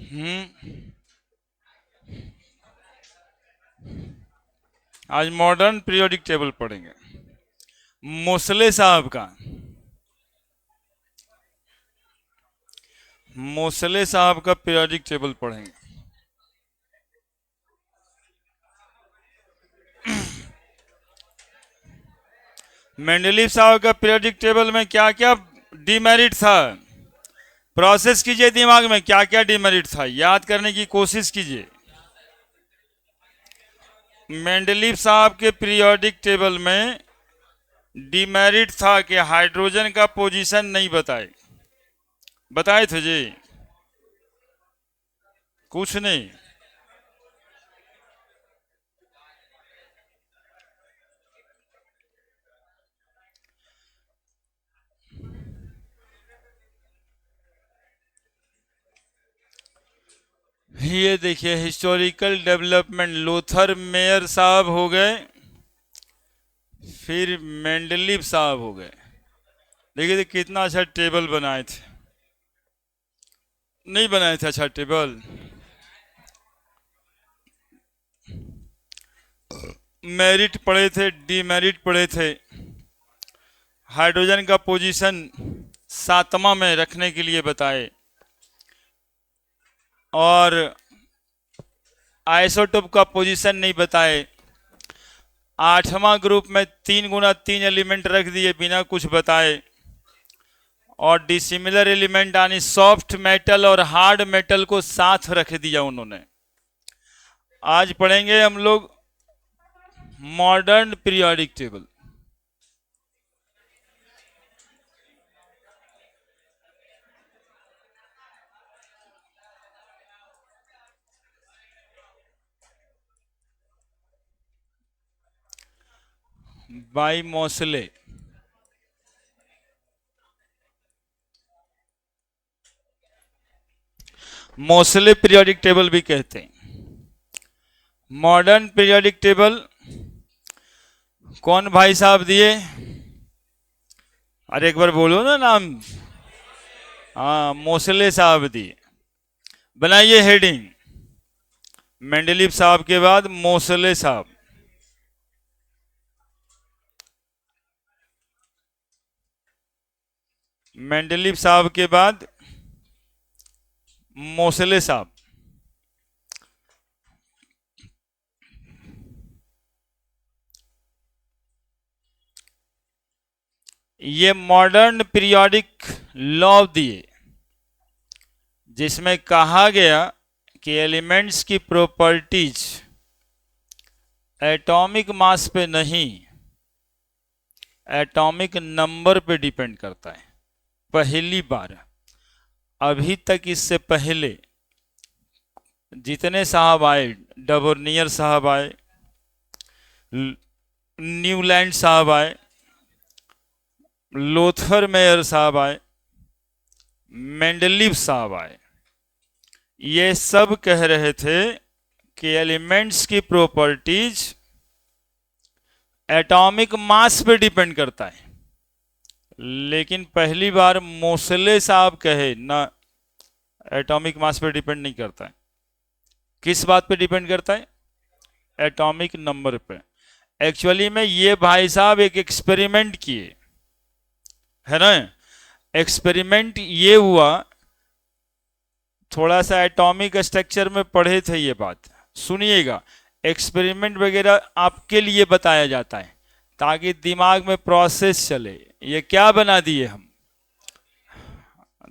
हम्म। आज modern periodic table पढ़ेंगे। मोसले साहब का मोसले साहब का पीरियोडिक टेबल पढ़ेंगे। मेंडलीव साहब का पीरियोडिक टेबल में क्या क्या डिमेरिट था, प्रोसेस कीजिए दिमाग में, क्या क्या डिमेरिट था याद करने की कोशिश कीजिए। मेंडलीव साहब के पीरियोडिक टेबल में डिमेरिट था कि हाइड्रोजन का पोजीशन नहीं बताए थे जी, कुछ नहीं। ये देखिए हिस्टोरिकल डेवलपमेंट, लोथर मेयर साहब हो गए, फिर मेंडलीव साहब हो गए। देखिए कितना अच्छा टेबल बनाए थे, नहीं बनाए थे अच्छा टेबल। मेरिट पढ़े थे, डीमेरिट पढ़े थे, हाइड्रोजन का पोजीशन 7वां में रखने के लिए बताए, और आइसोटोप का पोजीशन नहीं बताए। 8वां ग्रुप में 3 × 3 एलिमेंट रख दिए बिना कुछ बताए, और डिसिमिलर एलिमेंट यानी सॉफ्ट मेटल और हार्ड मेटल को साथ रख दिया उन्होंने। आज पढ़ेंगे हम लोग modern periodic table. By Mosle. Mosle periodic table भी कहते हैं। मॉडर्न पीरियोडिक टेबल कौन भाई साहब दिए? अरे एक बार बोलो ना नाम। हाँ, मोसले साहब दिए। बनाइए हेडिंग, मेंडलीव साहब के बाद मोसले साहब। मेंडलीव साहब के बाद मोसले साहब। ये मॉडर्न पीरियोडिक लॉ दिए, जिसमें कहा गया कि एलिमेंट्स की प्रॉपर्टीज एटॉमिक मास पे नहीं, एटॉमिक नंबर पे डिपेंड करता है। पहली बार, अभी तक इससे पहले जितने साहब आए, डबोर्नियर साहब आए, न्यूलैंड साहब आए, लोथर मेयर साहब आए, मेंडलीव साहब आए, ये सब कह रहे थे कि एलिमेंट्स की प्रॉपर्टीज एटॉमिक मास पे डिपेंड करता है। लेकिन पहली बार मोसले साहब कहे ना, एटॉमिक मास पे डिपेंड नहीं करता है। किस बात पे डिपेंड करता है? एटॉमिक नंबर पे। एक्चुअली में ये भाई साहब एक एक्सपेरिमेंट किए, है ना। एक्सपेरिमेंट ये हुआ, थोड़ा सा एटॉमिक स्ट्रक्चर में पढ़े थे ये बात, सुनिएगा। एक्सपेरिमेंट वगैरह आपके लिए बताया जाता है ताकि दिमाग में प्रोसेस चले। ये क्या बना दिए हम,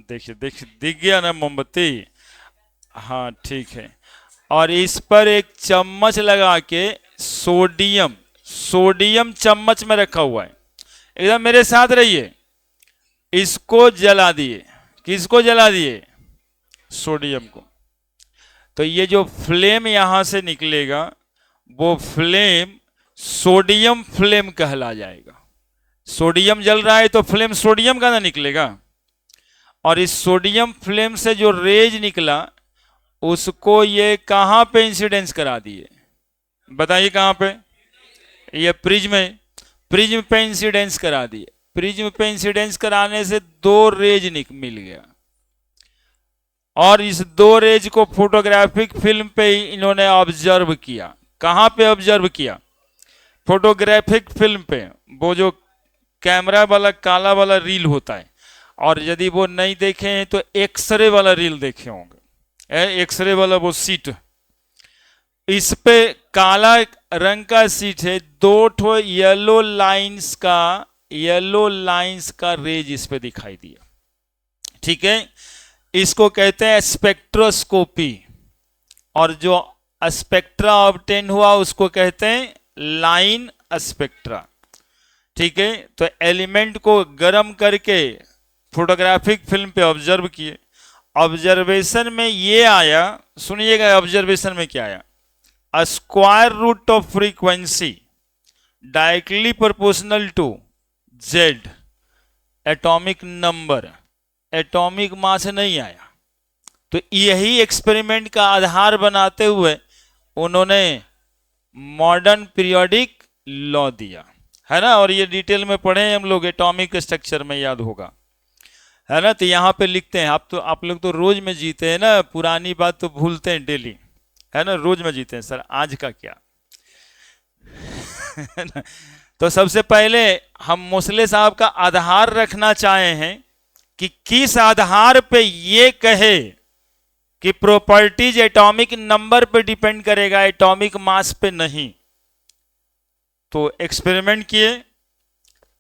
देखिए देखिए, दिख गया ना मोमबत्ती? हाँ ठीक है। और इस पर एक चम्मच लगा के सोडियम, सोडियम चम्मच में रखा हुआ है, एकदम मेरे साथ रहिए। इसको जला दिए। किसको जला दिए? सोडियम को। तो ये जो फ्लेम यहां से निकलेगा, वो फ्लेम सोडियम फ्लेम कहला जाएगा। सोडियम जल रहा है तो फ्लेम सोडियम का ना निकलेगा। और इस सोडियम फ्लेम से जो रेज निकला, उसको ये कहां पे इंसिडेंस करा दिए? बताइए कहां पे? ये प्रिज्म है, प्रिज्म पे इंसिडेंस करा दिए। प्रिज्म पे इंसिडेंस कराने से दो रेज मिल गया, और इस दो रेज को फोटोग्राफिक फिल्म पे ही इन्होंने ऑब्जर्व किया। कहाँ पे ऑब्जर्व किया? फोटोग्राफिक फिल्म पे, वो जो कैमरा वाला काला वाला रील होता है। और यदि वो नहीं देखे हैं तो एक्सरे वाला रील देखे होंगे, एक्सरे वाला वो सीट, इस पे काला रंग का सीट है, दो ठो येलो लाइंस का रेज इस पे दिखाई दिया। ठीक है, इसको कहते हैं स्पेक्ट्रोस्कोपी, और जो स्पेक्ट्रा ऑब्टेन हुआ उसको कहते हैं लाइन स्पेक्ट्रा। ठीक है, तो एलिमेंट को गर्म करके फोटोग्राफिक फिल्म पे ऑब्जर्व किए। ऑब्जर्वेशन में ये आया, सुनिएगा ऑब्जर्वेशन में क्या आया, square root of frequency directly proportional to Z atomic number, atomic mass नहीं आया। तो यही एक्सपेरिमेंट का आधार बनाते हुए उन्होंने मॉडर्न पीरियोडिक लॉ दिया है ना। और ये डिटेल में पढ़े हम लोग, एटॉमिक स्ट्रक्चर में याद होगा, है ना। तो यहाँ पे लिखते हैं, आप लोग तो रोज में जीते हैं ना, पुरानी बात तो भूलते हैं डेली, है ना, रोज में जीते हैं सर, आज का क्या। है ना? तो सबसे पहले हम मोसले साहब का आधार रखना चाहे हैं कि किस आधार पे ये कहे कि प्रॉपर्टीज एटॉमिक नंबर पे डिपेंड करेगा, एटॉमिक मास पे नहीं। तो एक्सपेरिमेंट किए,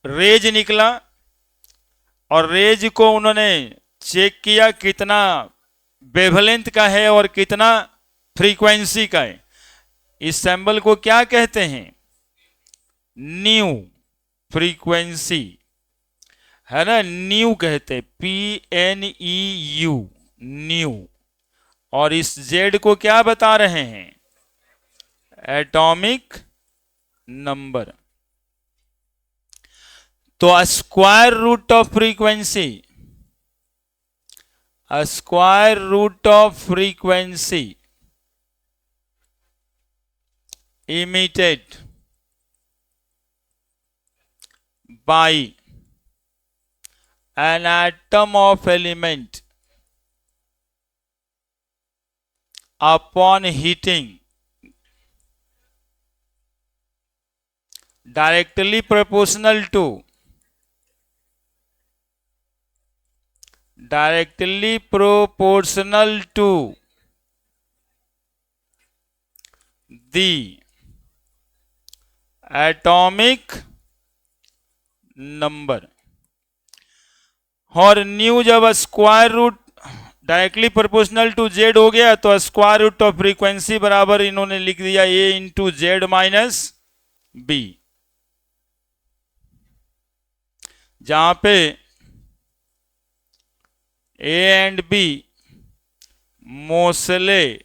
रेज निकला, और रेज को उन्होंने चेक किया कितना वेवलेंथ का है और कितना फ्रीक्वेंसी का है। इस सैंपल को क्या कहते हैं? न्यू फ्रीक्वेंसी, है ना, न्यू कहते, PNEU, न्यू। और इस जेड को क्या बता रहे हैं? Atomic number. तो square root of frequency, square root of frequency emitted by an atom of element upon heating directly proportional to the atomic number. और न्यू जब square root directly proportional to Z हो गया तो square root of frequency बराबर इन्होंने लिख दिया A into Z minus B, जहां पे A and B Moseley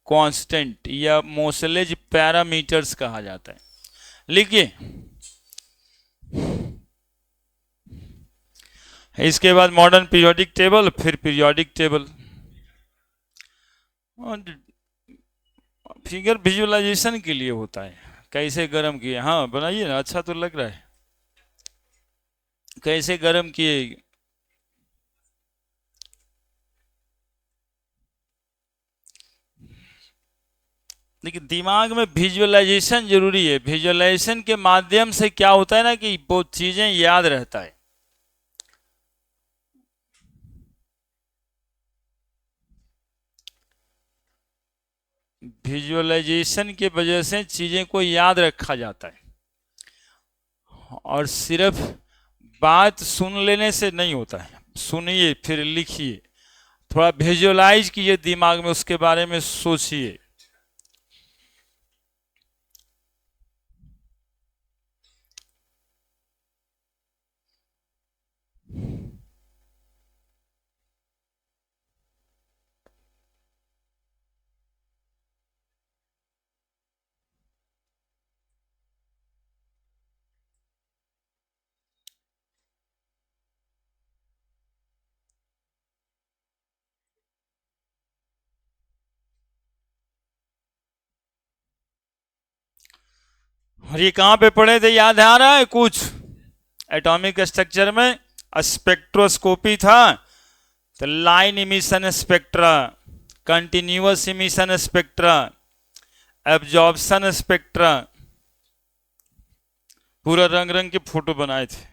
constant या मोसलेज पैरामीटर्स कहा जाता है। लिखिए, इसके बाद मॉडर्न पीरियोडिक टेबल, फिर पीरियोडिक टेबल, फिगर विजुअलाइजेशन के लिए होता है। कैसे गर्म किए, हाँ बनाइए ना, अच्छा तो लग रहा है। कैसे गर्म किए, देखिए दिमाग में विजुअलाइजेशन जरूरी है। विजुअलाइजेशन के माध्यम से क्या होता है ना कि वो चीजें याद रहता है। विजुअलाइजेशन की वजह से चीजें को याद रखा जाता है, और सिर्फ बात सुन लेने से नहीं होता है। सुनिए फिर लिखिए, थोड़ा विजुअलाइज कीजिए दिमाग में, उसके बारे में सोचिए। और ये कहां पे पढ़े थे, याद आ रहा है कुछ? एटॉमिक स्ट्रक्चर में स्पेक्ट्रोस्कोपी था, तो line emission spectra, continuous emission spectra, absorption spectra, पूरा रंग रंग के फोटो बनाए थे,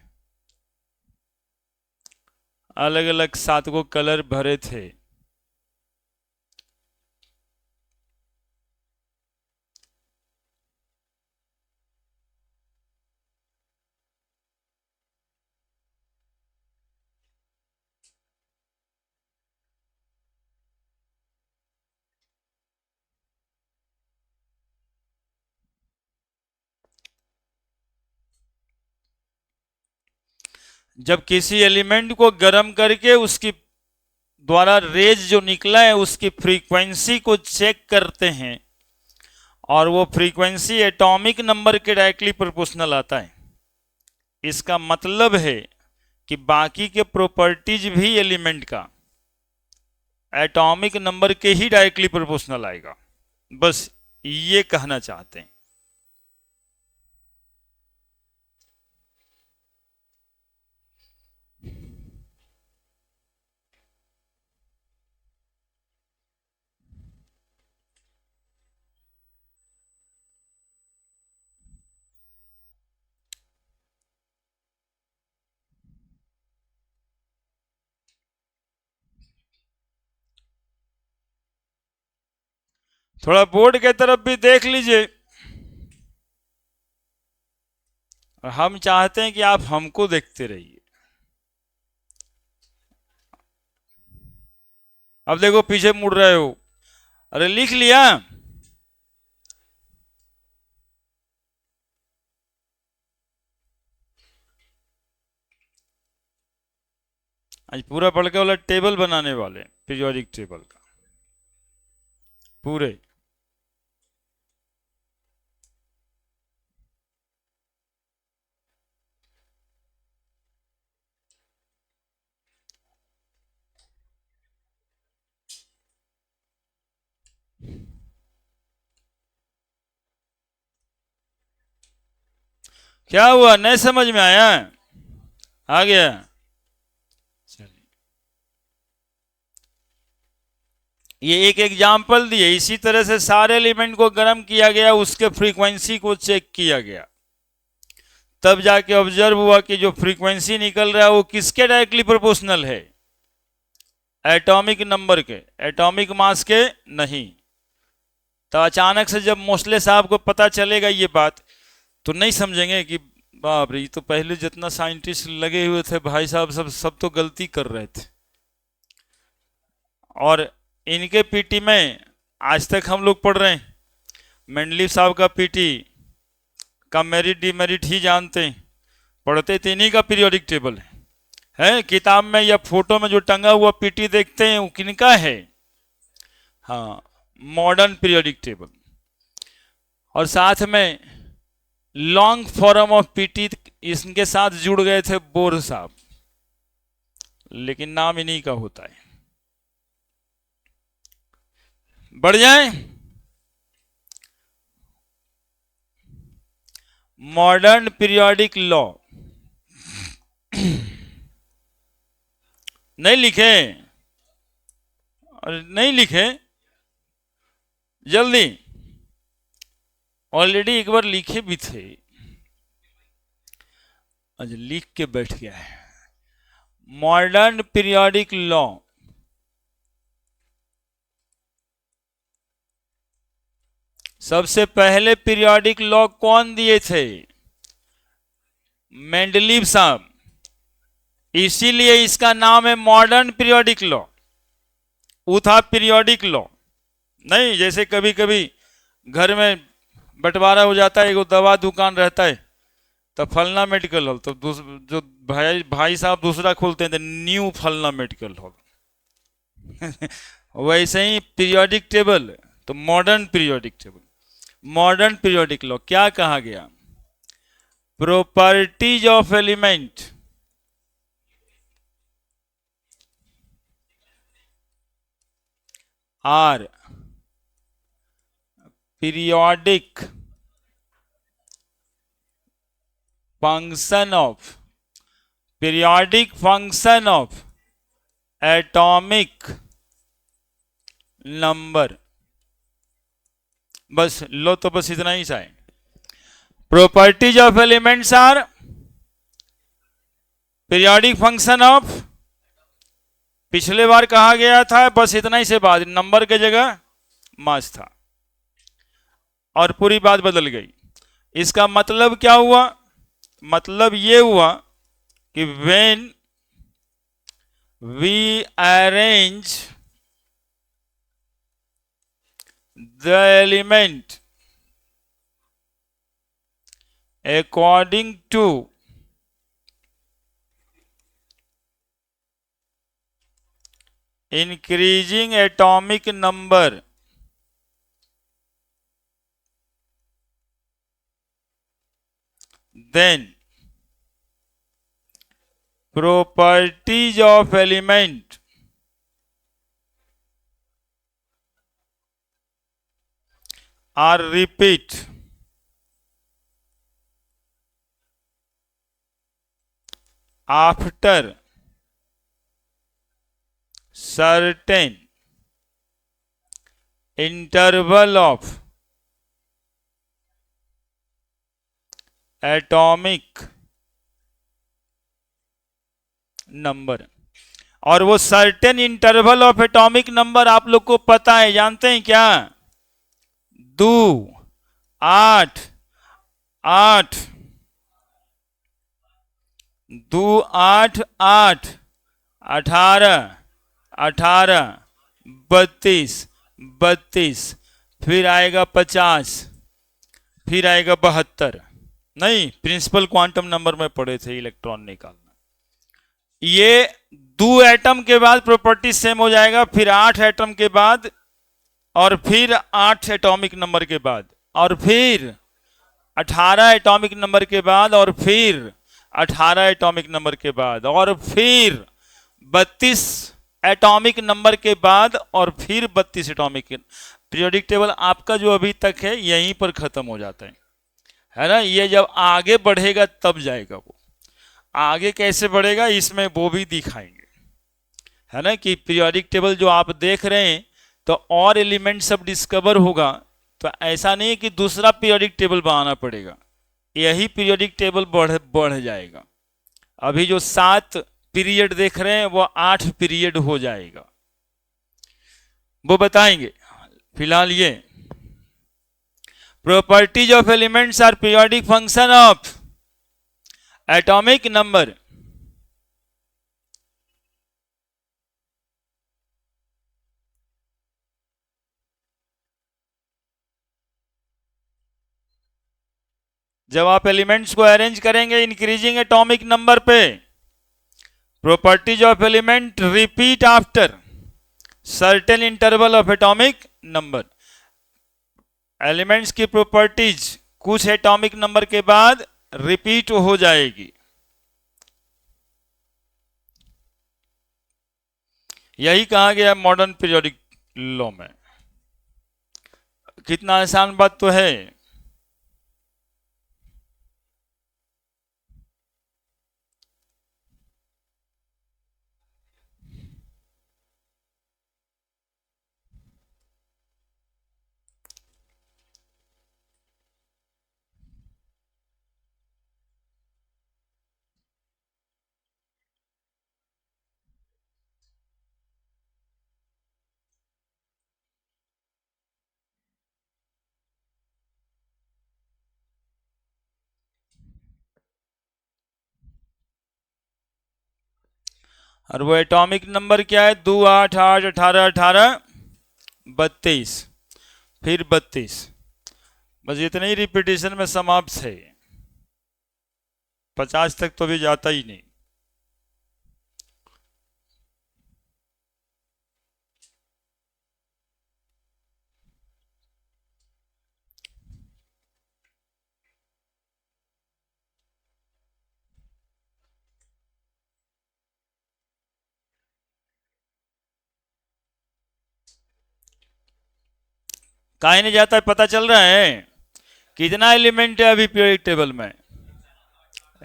अलग अलग 7 को कलर भरे थे। जब किसी एलिमेंट को गर्म करके उसकी द्वारा रेज जो निकला है उसकी फ्रीक्वेंसी को चेक करते हैं और वो फ्रीक्वेंसी एटॉमिक नंबर के डायरेक्टली प्रोपोर्शनल आता है। इसका मतलब है कि बाकी के प्रॉपर्टीज भी एलिमेंट का एटॉमिक नंबर के ही डायरेक्टली प्रोपोर्शनल आएगा, बस ये कहना चाहते हैं। थोड़ा बोर्ड के तरफ भी देख लीजिए। और हम चाहते हैं कि आप हमको देखते रहिए। अब देखो पीछे मुड़ रहे हो, अरे लिख लिया। आज पूरा पढ़ के वाला टेबल बनाने वाले, पीरियोडिक टेबल का पूरे। क्या हुआ, नहीं समझ में आया? आ गया? चलिए, ये एक एग्जाम्पल दिए। इसी तरह से सारे एलिमेंट को गर्म किया गया, उसके फ्रीक्वेंसी को चेक किया गया, तब जाके ऑब्जर्व हुआ कि जो फ्रीक्वेंसी निकल रहा है वो किसके डायरेक्टली प्रोपोर्शनल है? एटॉमिक नंबर के, एटॉमिक मास के नहीं। तो अचानक से जब मोस्ले साहब को पता चलेगा ये बात, तो नहीं समझेंगे कि बाप रे, तो पहले जितना साइंटिस्ट लगे हुए थे भाई साहब, सब तो गलती कर रहे थे। और इनके पीटी में आज तक हम लोग पढ़ रहे हैं, मेंडलीव साहब का पीटी का मेरिट डिमेरिट ही जानते हैं, पढ़ते तो इन्हीं का पीरियोडिक टेबल है किताब में या फोटो में जो टंगा हुआ पीटी देखते हैं वो किनका है? हाँ, मॉडर्न पीरियोडिक टेबल। और साथ में लॉन्ग फॉर्म ऑफ पीटी इनके साथ जुड़ गए थे बोर साहब, लेकिन नाम इन्हीं का होता है। बढ़ जाए, मॉडर्न पीरियोडिक लॉ नहीं लिखे? और नहीं लिखे जल्दी, ऑलरेडी एक बार लिखे भी थे। अच्छा, लिख के बैठ गया है। मॉडर्न पीरियोडिक लॉ सबसे पहले पीरियोडिक लॉ कौन दिए थे? मेंडलीव साहब। इसीलिए इसका नाम है मॉडर्न पीरियोडिक लॉ। वो था पीरियोडिक लॉ नहीं, जैसे कभी कभी घर में बंटवारा हो जाता है, एक दवा दुकान रहता है तो फलना मेडिकल हॉल, तो जो भाई साहब दूसरा खोलते हैं तो न्यू फलना मेडिकल हॉल वैसे ही पीरियोडिक टेबल, तो modern periodic table. Modern periodic law क्या कहा गया? Properties of element are periodic function of atomic number. बस लो, तो बस इतना ही सा है। Properties of elements are periodic function of, पिछले बार कहा गया था, बस इतना ही से बाद नंबर के जगह मास था और पूरी बात बदल गई। इसका मतलब क्या हुआ? मतलब ये हुआ कि when we arrange the element according to increasing atomic number, then properties of element are repeat after certain interval of atomic number. और वो certain interval of atomic number आप लोग को पता है, जानते हैं क्या? 2, 8, 8, 2, 8, 8, 18, 18, 32, 32, फिर आएगा 50, फिर आएगा 72। नहीं, प्रिंसिपल क्वांटम नंबर में पढ़े थे इलेक्ट्रॉन निकालना। ये 2 एटम के बाद प्रॉपर्टी सेम हो जाएगा, फिर 8 एटम के बाद, और फिर 8 एटॉमिक नंबर के बाद, और फिर 18 एटॉमिक नंबर के बाद, और फिर 18 एटॉमिक नंबर के बाद, और फिर 32 एटॉमिक नंबर के बाद, और फिर 32 एटॉमिक। पीरियोडिक टेबल आपका जो अभी तक है यहीं पर खत्म हो जाता है ना। ये जब आगे बढ़ेगा तब जाएगा। वो आगे कैसे बढ़ेगा इसमें वो भी दिखाएंगे, है ना, कि पीरियोडिक टेबल जो आप देख रहे हैं तो और एलिमेंट सब डिस्कवर होगा, तो ऐसा नहीं है कि दूसरा पीरियोडिक टेबल बनाना पड़ेगा, यही पीरियोडिक टेबल बढ़ जाएगा। अभी जो 7 पीरियड देख रहे हैं वो 8 पीरियड हो जाएगा, वो बताएंगे। फिलहाल ये properties of elements are periodic function of atomic number. जब आप एलिमेंट्स को अरेंज करेंगे इंक्रीजिंग एटॉमिक नंबर पे, properties of element repeat after certain interval of atomic number. Elements की प्रॉपर्टीज कुछ एटॉमिक नंबर के बाद रिपीट हो जाएगी। यही कहा गया मॉडर्न पीरियोडिक लॉ में। कितना आसान बात तो है। और वो एटॉमिक नंबर क्या है? 2, 8, 8, 18, 18, 32, फिर 32। बस इतने ही रिपीटेशन में समाप्त है। 50 तक तो भी जाता ही नहीं। काहे नहीं जाता है? पता चल रहा है कितना एलिमेंट है अभी पीरियोडिक टेबल में?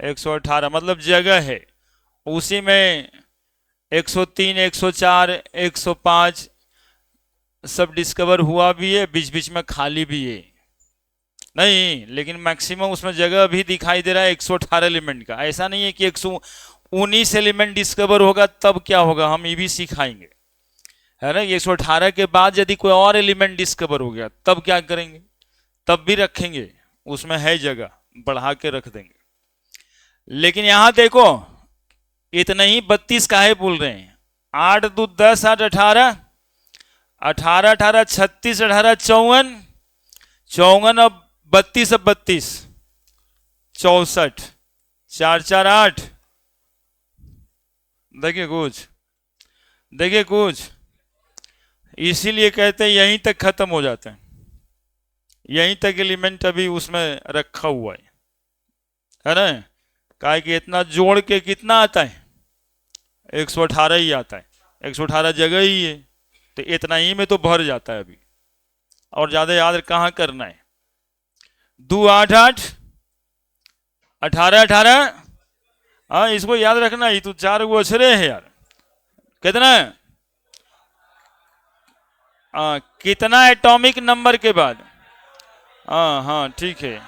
118, मतलब जगह है उसी में 103, 104, 105 सब डिस्कवर हुआ भी है, बीच बीच में खाली भी है नहीं, लेकिन मैक्सिमम उसमें जगह भी दिखाई दे रहा है 118 एलिमेंट का। ऐसा नहीं है कि 119 एलिमेंट डिस्कवर होगा तब क्या होगा, हम ये भी सिखाएंगे, है ना। 118 के बाद यदि कोई और एलिमेंट डिस्कवर हो गया तब क्या करेंगे, तब भी रखेंगे, उसमें है जगह, बढ़ा के रख देंगे। लेकिन यहां देखो इतना ही 32 काहे बोल रहे हैं, 8 2 10 8 18, 18 18 36 18 54, 54 अब 32 अब 32 64, 4 4 8। देखिए कुछ इसीलिए कहते हैं यहीं तक खत्म हो जाते हैं, यहीं तक एलिमेंट अभी उसमें रखा हुआ है ना। कहा कि इतना जोड़ के कितना आता है, 118 ही आता है, 118 जगह ही है, तो इतना ही में तो भर जाता है अभी, और ज्यादा याद कहाँ करना है। 2 8 8, 18 18, हाँ इसको याद रखना, ये तो 4 गो अक्षरे है यार। कितना कितना एटॉमिक नंबर के बाद, हाँ ठीक है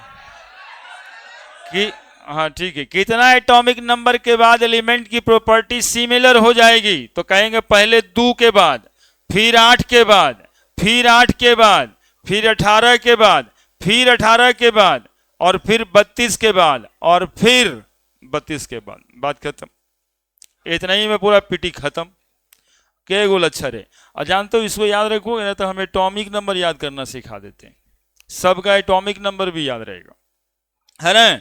कि हाँ ठीक है, कितना एटॉमिक नंबर के बाद एलिमेंट की प्रॉपर्टी सिमिलर हो जाएगी, तो कहेंगे पहले 2 के बाद, फिर 8 के बाद, फिर 8 के बाद, फिर 18 के बाद, फिर 18 के बाद, और फिर 32 के बाद, और फिर 32 के बाद, बात खत्म। इतना ही में पूरा पीटी खत्म। के गोल अक्षर है, और जानते हो इसको याद रखोगे ना तो हमें एटॉमिक नंबर याद करना सिखा देते हैं, सबका एटॉमिक नंबर भी याद रहेगा, है ना।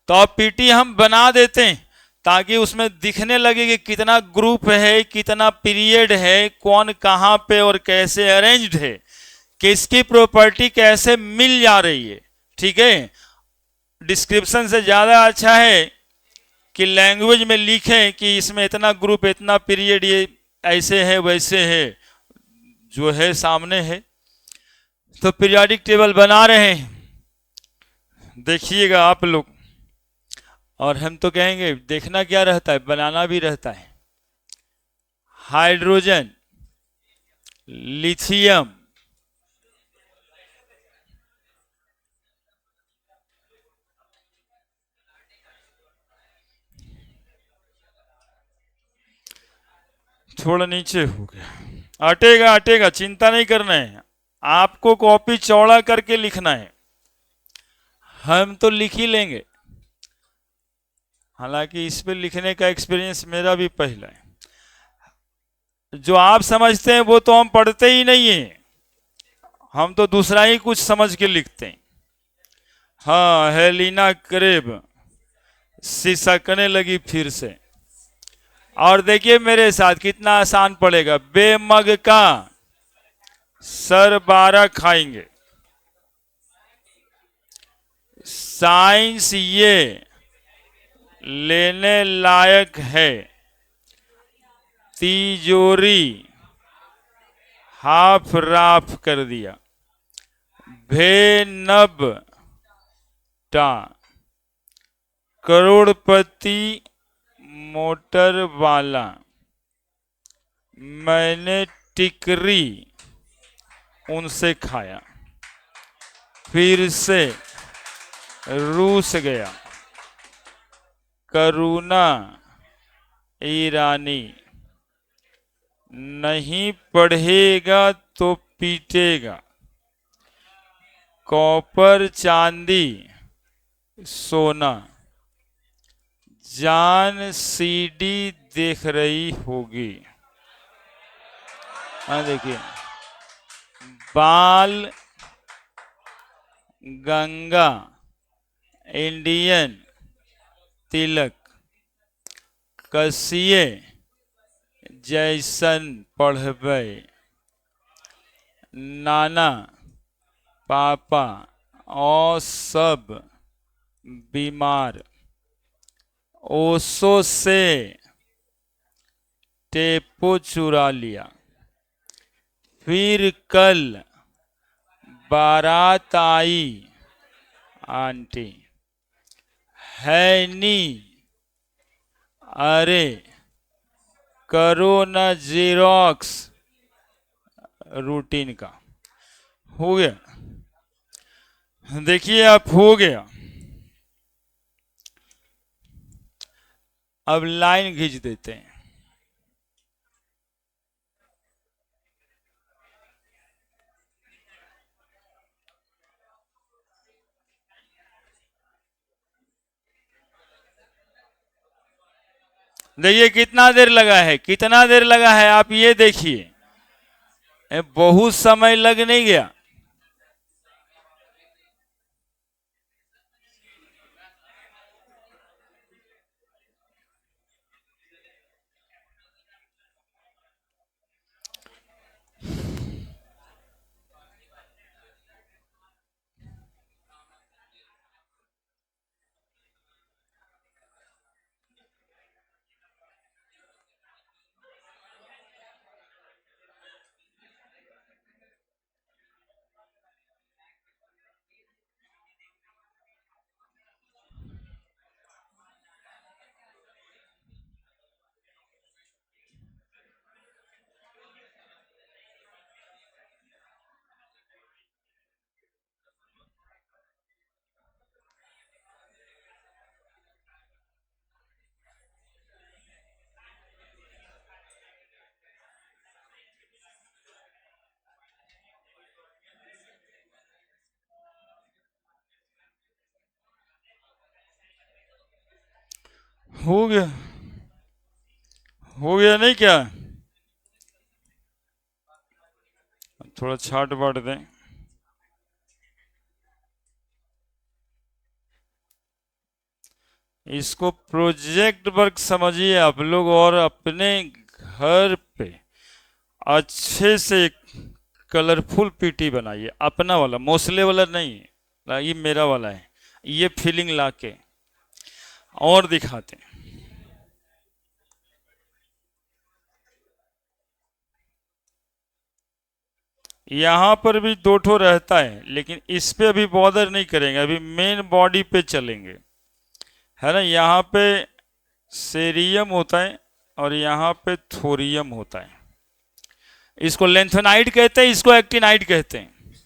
तो अब पीटी हम बना देते हैं ताकि उसमें दिखने लगे कि कितना ग्रुप है, कितना पीरियड है, कौन कहां पे और कैसे अरेंज्ड है, किसकी प्रॉपर्टी कैसे मिल जा रही है, ठीक है। डिस्क्रिप्शन से ज्यादा अच्छा है कि लैंग्वेज में लिखें कि इसमें इतना ग्रुप, इतना पीरियड, ये ऐसे है वैसे है, जो है सामने है। तो पीरियोडिक टेबल बना रहे हैं, देखिएगा आप लोग, और हम तो कहेंगे देखना क्या रहता है, बनाना भी रहता है। हाइड्रोजन, लिथियम, थोड़ा नीचे हो गया, हटेगा हटेगा, चिंता नहीं करना है, आपको कॉपी चौड़ा करके लिखना है, हम तो लिख ही लेंगे। हालांकि इस पे लिखने का एक्सपीरियंस मेरा भी पहला है, जो आप समझते हैं वो तो हम पढ़ते ही नहीं है, हम तो दूसरा ही कुछ समझ के लिखते हैं। हाँ हेलिना क्रेब सिसकने लगी फिर से, और देखिए मेरे साथ कितना आसान पड़ेगा, बेमग का सर 12 खाएंगे। साइंस ये लेने लायक है, तिजोरी हाफ राफ कर दिया, भेनब टा करोड़पति मोटर वाला, मैंने टिकरी उनसे खाया, फिर से रूस गया, करुणा ईरानी, नहीं पढ़ेगा तो पीटेगा, कॉपर चांदी सोना, जान सीडी देख रही होगी। हाँ देखिए, बाल गंगा इंडियन तिलक, कसिए जैसन पढ़बै, नाना पापा और सब बीमार, ओसो से टेपो चुरा लिया, फिर कल बारात आई आंटी, है नी अरे करो ना जेरोक्स रूटीन का। हो गया, देखिए आप हो गया। अब लाइन खींच देते हैं। देखिए कितना देर लगा है, कितना देर लगा है, आप ये देखिए, बहुत समय लग नहीं गया। हो गया, हो गया नहीं क्या? थोड़ा छाट बांट दें। इसको प्रोजेक्ट वर्क समझिए आप लोग, और अपने घर पे अच्छे से कलरफुल पीटी बनाइए, अपना वाला, मोसले वाला नहीं, ये मेरा वाला है, ये फीलिंग लाके और दिखाते हैं। यहाँ पर भी दो ठो रहता है, लेकिन इस पे अभी बॉर्डर नहीं करेंगे, अभी मेन बॉडी पे चलेंगे, है ना। यहाँ पे सेरियम होता है और यहाँ पे थोरियम होता है। इसको लेंथेनाइड कहते हैं, इसको एक्टिनाइड कहते हैं,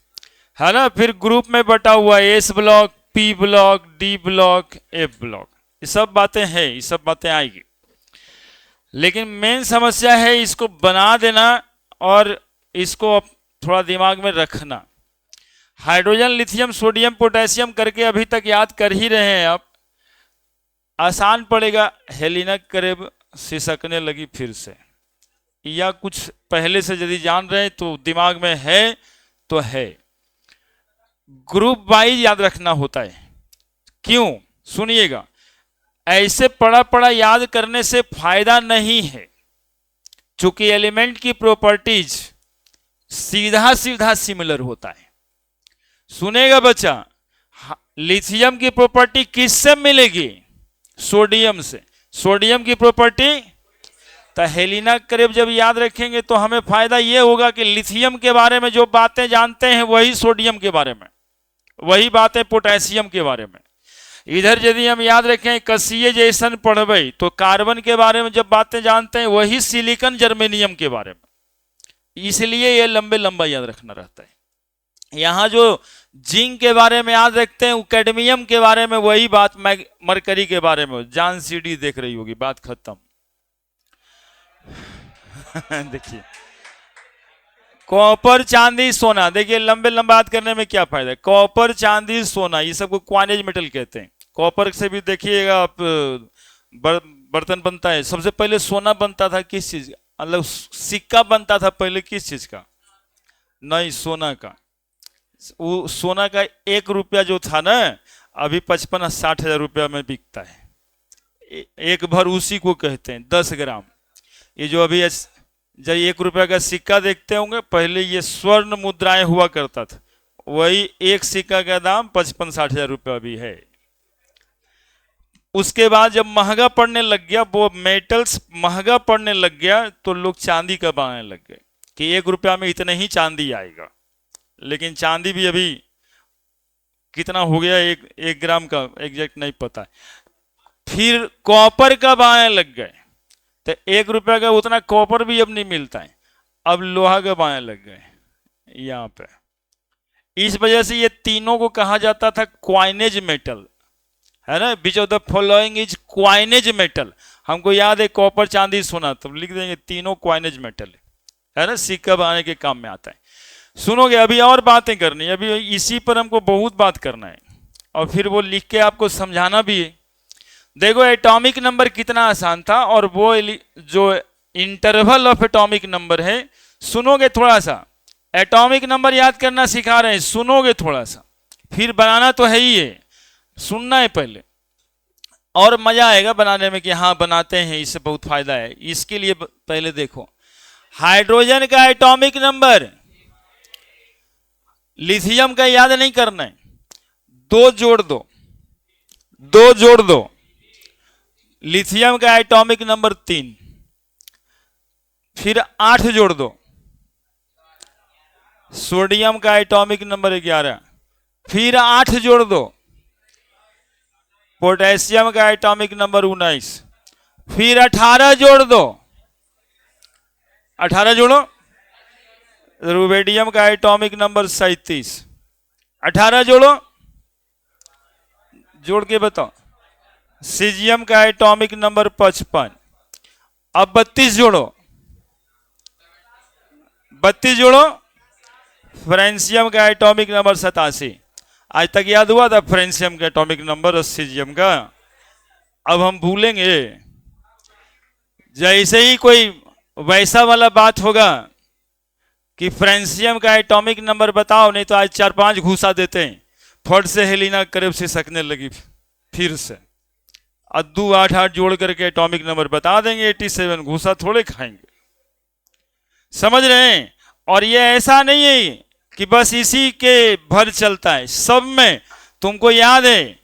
है ना। फिर ग्रुप में बटा हुआ है, S block, P block, D block, F block, ये सब बातें हैं, ये सब बातें आएगी। लेकिन मेन समस्या है इसको बना देना और इसको थोड़ा दिमाग में रखना। हाइड्रोजन, लिथियम, सोडियम, पोटेशियम करके अभी तक याद कर ही रहे हैं आप, आसान पड़ेगा। हेलिना करेब सिसकने लगी फिर से, या कुछ पहले से यदि जान रहे हैं तो दिमाग में है तो है। ग्रुप वाइज याद रखना होता है। क्यों? सुनिएगा, ऐसे पड़ा पड़ा याद करने से फायदा नहीं है, चूंकि एलिमेंट की प्रॉपर्टीज सीधा सीधा सिमिलर होता है। सुनेगा बच्चा, लिथियम की प्रॉपर्टी किससे मिलेगी? सोडियम से। सोडियम की प्रॉपर्टी, तो हेलिना करेब जब याद रखेंगे तो हमें फायदा यह होगा कि लिथियम के बारे में जो बातें जानते हैं वही सोडियम के बारे में, वही बातें पोटेशियम के बारे में। इधर यदि हम याद रखें कसीय जैसन पढ़वे तो कार्बन के बारे में जब बातें जानते हैं वही सिलिकॉन जर्मेनियम के बारे में, इसलिए ये लंबे लंबा याद रखना रहता है। यहाँ जो जिंक के बारे में याद रखते हैं, कैडमियम के बारे में वही बात मरकरी के बारे में, जान सीडी देख रही होगी, बात खत्म। देखिए कॉपर, चांदी, सोना, देखिए लंबे लंबा याद करने में क्या फायदा है। कॉपर, चांदी, सोना, ये सबको क्वानेज मेटल कहते हैं। कॉपर से भी देखिएगा आप बर्तन बनता है। सबसे पहले सोना बनता था किस चीज का, मतलब सिक्का बनता था पहले किस चीज का? नहीं, सोना का। वो सोना का 1 रुपया जो था ना, अभी 55-60 हजार रुपया में बिकता है। एक भर उसी को कहते हैं 10 ग्राम। ये जो अभी जब 1 रुपया का सिक्का देखते होंगे, पहले ये स्वर्ण मुद्राएं हुआ करता था, वही एक सिक्का का दाम 55-60 हजार रुपया भी है। उसके बाद जब महंगा पड़ने लग गया, वो मेटल्स महंगा पड़ने लग गया, तो लोग चांदी का बनाने लग गए कि 1 रुपया में इतने ही चांदी आएगा। लेकिन चांदी भी अभी कितना हो गया, एक ग्राम का एग्जैक्ट नहीं पता है। फिर कॉपर का बनाने लग गए, तो 1 रुपया का उतना कॉपर भी अब नहीं मिलता है, अब लोहा के बाएं लग गए यहाँ पे। इस वजह से ये तीनों को कहा जाता था क्वाइनेज मेटल, है ना। Which of the following is coinage metal. हमको याद है कॉपर चांदी सोना, तो लिख देंगे तीनों क्वाइनेज मेटल है ना, सिक्का बनाने के काम में आता है। सुनोगे, अभी और बातें करनी है, अभी इसी पर हमको बहुत बात करना है और फिर वो लिख के आपको समझाना भी है। देखो एटॉमिक नंबर कितना आसान था, और वो जो इंटरवल ऑफ एटॉमिक नंबर है, सुनोगे थोड़ा सा, एटॉमिक नंबर याद करना सिखा रहे हैं, सुनोगे थोड़ा सा, फिर बनाना तो है ही है, सुनना है पहले, और मजा आएगा बनाने में कि हाँ बनाते हैं, इससे बहुत फायदा है। इसके लिए पहले देखो, हाइड्रोजन का एटॉमिक नंबर, लिथियम का याद नहीं करना है, 2 जोड़ दो, 2 जोड़ दो। लिथियम का एटॉमिक नंबर 3, फिर 8 जोड़ दो। सोडियम का एटॉमिक नंबर 11, फिर 8 जोड़ दो। पोटेशियम का एटॉमिक नंबर 19, फिर 18 जोड़ दो। 18 जोड़ो। रुबेडियम का एटॉमिक नंबर 37, 18 जोड़ो, जोड़ के बताओ। सीजियम का एटॉमिक नंबर 55, अब 32 जोड़ो, 32 जोड़ो। फ्रेंसियम का एटॉमिक नंबर 87, आज तक याद हुआ था फ्रेंसियम का एटॉमिक नंबर और सीजियम का, अब हम भूलेंगे। जैसे ही कोई वैसा वाला बात होगा कि फ्रेंसियम का एटॉमिक नंबर बताओ, नहीं तो आज 4-5 घूसा देते हैं, फट से हेलिना करीब से सकने लगी, फिर से अद्दू 8-8 जोड़ करके एटॉमिक नंबर बता देंगे, 87 घूसा थोड़े खाएंगे, समझ रहे हैं। और ये ऐसा नहीं है कि बस इसी के भर चलता है, सब में। तुमको याद है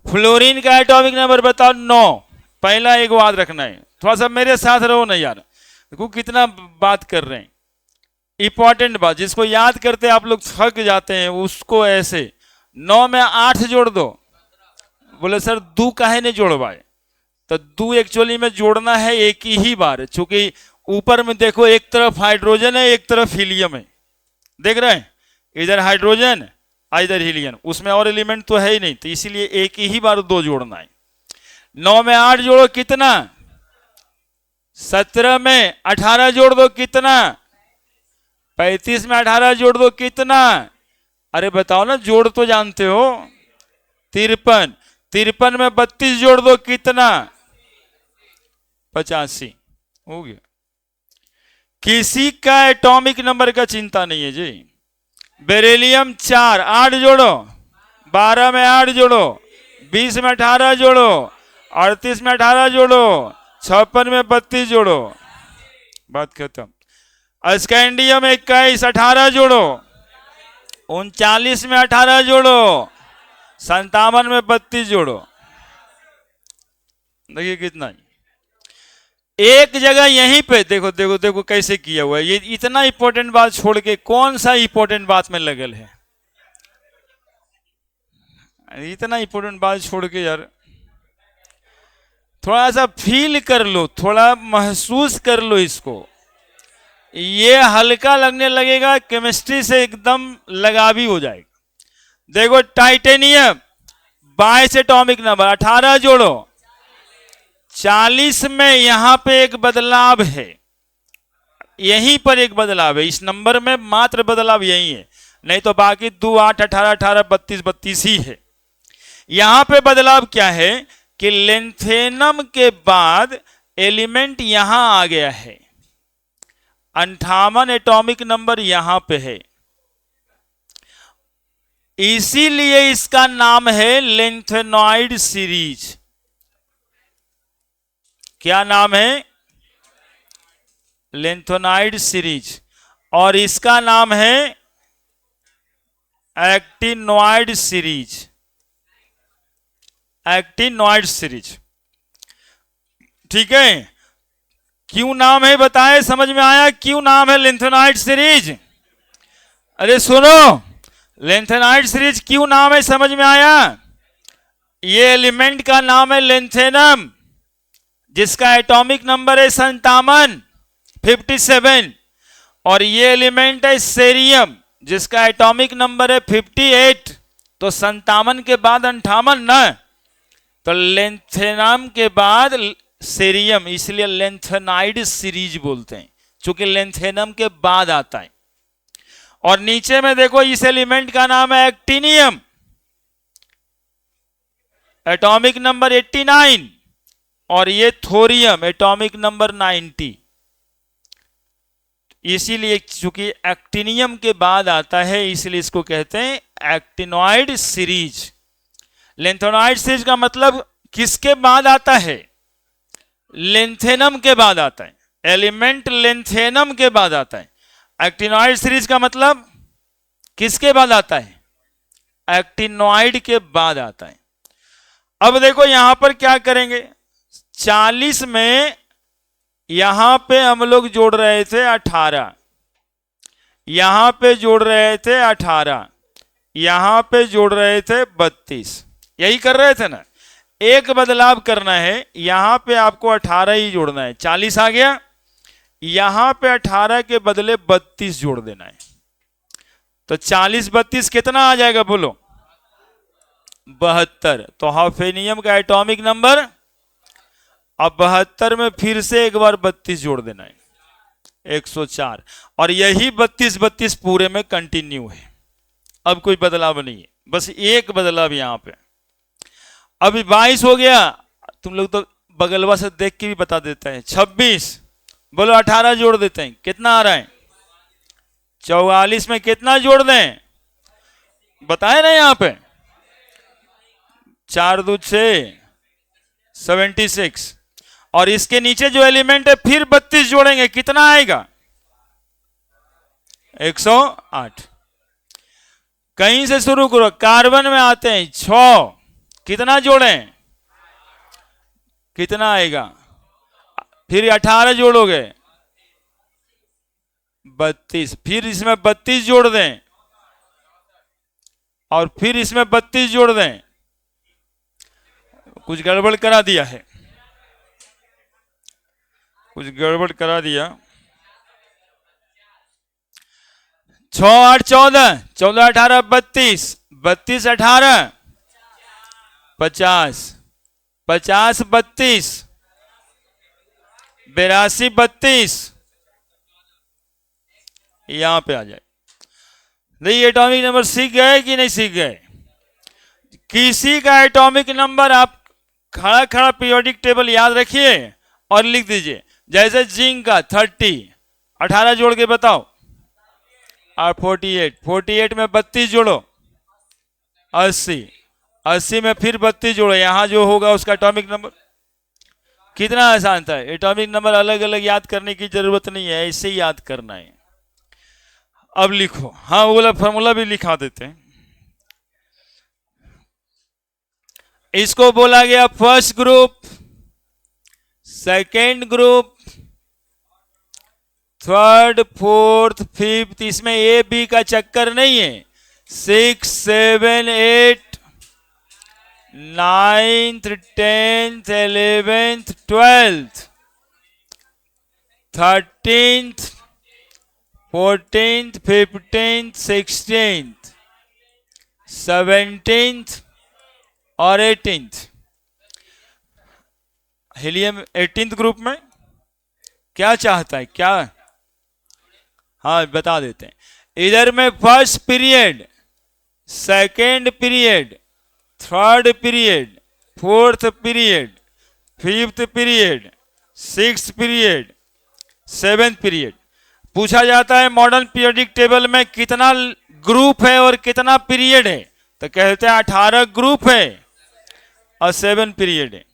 फ्लोरीन का एटॉमिक नंबर बताओ, 9, पहला एक याद रखना है। थोड़ा सा मेरे साथ रहो ना यार, देखो कितना बात कर रहे हैं, इंपॉर्टेंट बात, जिसको याद करते आप लोग थक जाते हैं, उसको ऐसे 9 में 8 जोड़ दो। बोले सर 2 काहे नहीं जोड़वाए, तो 2 एक्चुअली में जोड़ना है एक ही बार, चूंकि ऊपर में देखो एक तरफ हाइड्रोजन है, एक तरफ हीलियम है, देख रहे हैं, इधर हाइड्रोजन इधर हीलियम, उसमें और एलिमेंट तो है ही नहीं, तो इसीलिए एक ही बार 2 जोड़ना है। 9 में 8 जोड़ो कितना, 17 में 18 जोड़ दो कितना, 35 में 18 जोड़ दो कितना, अरे बताओ ना, जोड़ तो जानते हो, 53, 53 में 32 जोड़ दो कितना, 85, हो गया। किसी का एटॉमिक नंबर का चिंता नहीं है जी। बेरिलियम 4, 8 जोड़ो, 12 में 8 जोड़ो, 20 में 18 जोड़ो, 38 में 18 जोड़ो, 56 में 32 जोड़ो, बात खत्म। स्कैंडियम 21, 18 जोड़ो, 39 में 18 जोड़ो, 57 में 32 जोड़ो, देखिए कितना ही। एक जगह यहीं पे देखो देखो देखो कैसे किया हुआ है। ये इतना इंपॉर्टेंट बात छोड़ के कौन सा इंपॉर्टेंट बात में लगल है, इतना इंपॉर्टेंट बात छोड़ के यार थोड़ा सा फील कर लो, थोड़ा महसूस कर लो इसको। ये हल्का लगने लगेगा, केमिस्ट्री से एकदम लगावी हो जाएगा। देखो टाइटेनियम 22 एटॉमिक नंबर, 18 जोड़ो, 40 में यहां पे एक बदलाव है, यहीं पर एक बदलाव है, इस नंबर में मात्र बदलाव यही है, नहीं तो बाकी 2, 8, 18, 18, 32, 32 ही है। यहां पे बदलाव क्या है कि लेंथेनम के बाद एलिमेंट यहां आ गया है, 58 एटॉमिक नंबर यहां पे है, इसीलिए इसका नाम है लेंथेनॉइड सीरीज। क्या नाम है, लेंथेनॉइड सीरीज, और इसका नाम है एक्टिनॉइड सीरीज, एक्टिनॉइड सीरीज, ठीक है। क्यों नाम है बताए, समझ में आया क्यों नाम है लेंथेनॉइड सीरीज? अरे सुनो, लेंथेनॉइड सीरीज क्यों नाम है समझ में आया? ये एलिमेंट का नाम है लेंथेनम, जिसका एटॉमिक नंबर है 57, 57। और ये एलिमेंट है सेरियम, जिसका एटॉमिक नंबर है 58। तो 57 के बाद 58 ना, तो लेंथेनम के बाद सेरियम, इसलिए लेंथेनाइड सीरीज बोलते हैं, क्योंकि लेंथेनम के बाद आता है। और नीचे में देखो, इस एलिमेंट का नाम है एक्टिनियम, एटॉमिक नंबर 89। और ये थोरियम, एटॉमिक नंबर 90। इसीलिए चूंकि एक्टिनियम के बाद आता है, इसलिए इसको कहते हैं एक्टिनॉइड सीरीज। लेंथेनॉइड सीरीज का मतलब किसके बाद आता है? लेंथेनम के बाद आता है, एलिमेंट लेंथेनम के बाद आता है। एक्टिनॉइड सीरीज का मतलब किसके बाद आता है? एक्टिनॉइड के बाद आता है। अब देखो यहां पर क्या करेंगे, 40 में यहां पे हम लोग जोड़ रहे थे 18, यहां पे जोड़ रहे थे 18, यहां पे जोड़ रहे थे 32, यही कर रहे थे ना। एक बदलाव करना है, यहां पे आपको 18 ही जोड़ना है, 40 आ गया, यहां पे 18 के बदले 32 जोड़ देना है। तो 40 32 कितना आ जाएगा बोलो? 72। तो हाफेनियम का एटॉमिक नंबर, अब 72 में फिर से एक बार 32 जोड़ देना है, 104। और यही 32 32 पूरे में कंटिन्यू है, अब कोई बदलाव नहीं है, बस एक बदलाव यहां पे। अभी 22 हो गया, तुम लोग तो बगलवा से देख के भी बता देते हैं। 26, बोलो 18 जोड़ देते हैं, कितना आ रहा है? 44 में कितना जोड़ दें? बताए ना यहां पे, 4 दूध से 76। और इसके नीचे जो एलिमेंट है फिर 32 जोड़ेंगे, कितना आएगा? 108। कहीं से शुरू करो, कार्बन में आते हैं 6, कितना जोड़ें? कितना आएगा? फिर 18 जोड़ोगे 32, फिर इसमें 32 जोड़ दें, और फिर इसमें 32 जोड़ दें। कुछ गड़बड़ करा दिया है, कुछ गड़बड़ करा दिया। 6 8 14, 14 18 32, 32 18 50, 50 32, 82 32, यहां पे आ जाए। नहीं, एटॉमिक नंबर सीख गए कि नहीं सीख गए? किसी का एटॉमिक नंबर आप खड़ा खड़ा पीरियोडिक टेबल याद रखिए और लिख दीजिए। जैसे जिंक का 30, 18 जोड़ के बताओ। और 48, 48 में 32 जोड़ो, 80, 80 में फिर 32 जोड़ो, यहां जो होगा उसका एटॉमिक नंबर। कितना आसान था, एटॉमिक नंबर अलग अलग याद करने की जरूरत नहीं है, ऐसे ही याद करना है। अब लिखो, हाँ वो वाला फॉर्मूला भी लिखा देते हैं। इसको बोला गया first group, second group, third, fourth, fifth. इसमें ए बी का चक्कर नहीं है। 6 7 8 9th 10th 11th 12th 13th 14th 15th 16th 17th और 18th। हीलियम 18th ग्रुप में क्या चाहता है, क्या? हाँ बता देते हैं। इधर में first period, second period, third period, fourth period, fifth period, sixth period, seventh period. पूछा जाता है मॉडर्न पीरियोडिक टेबल में कितना ग्रुप है और कितना पीरियड है, तो कहते हैं 18 ग्रुप है और 7 पीरियड है।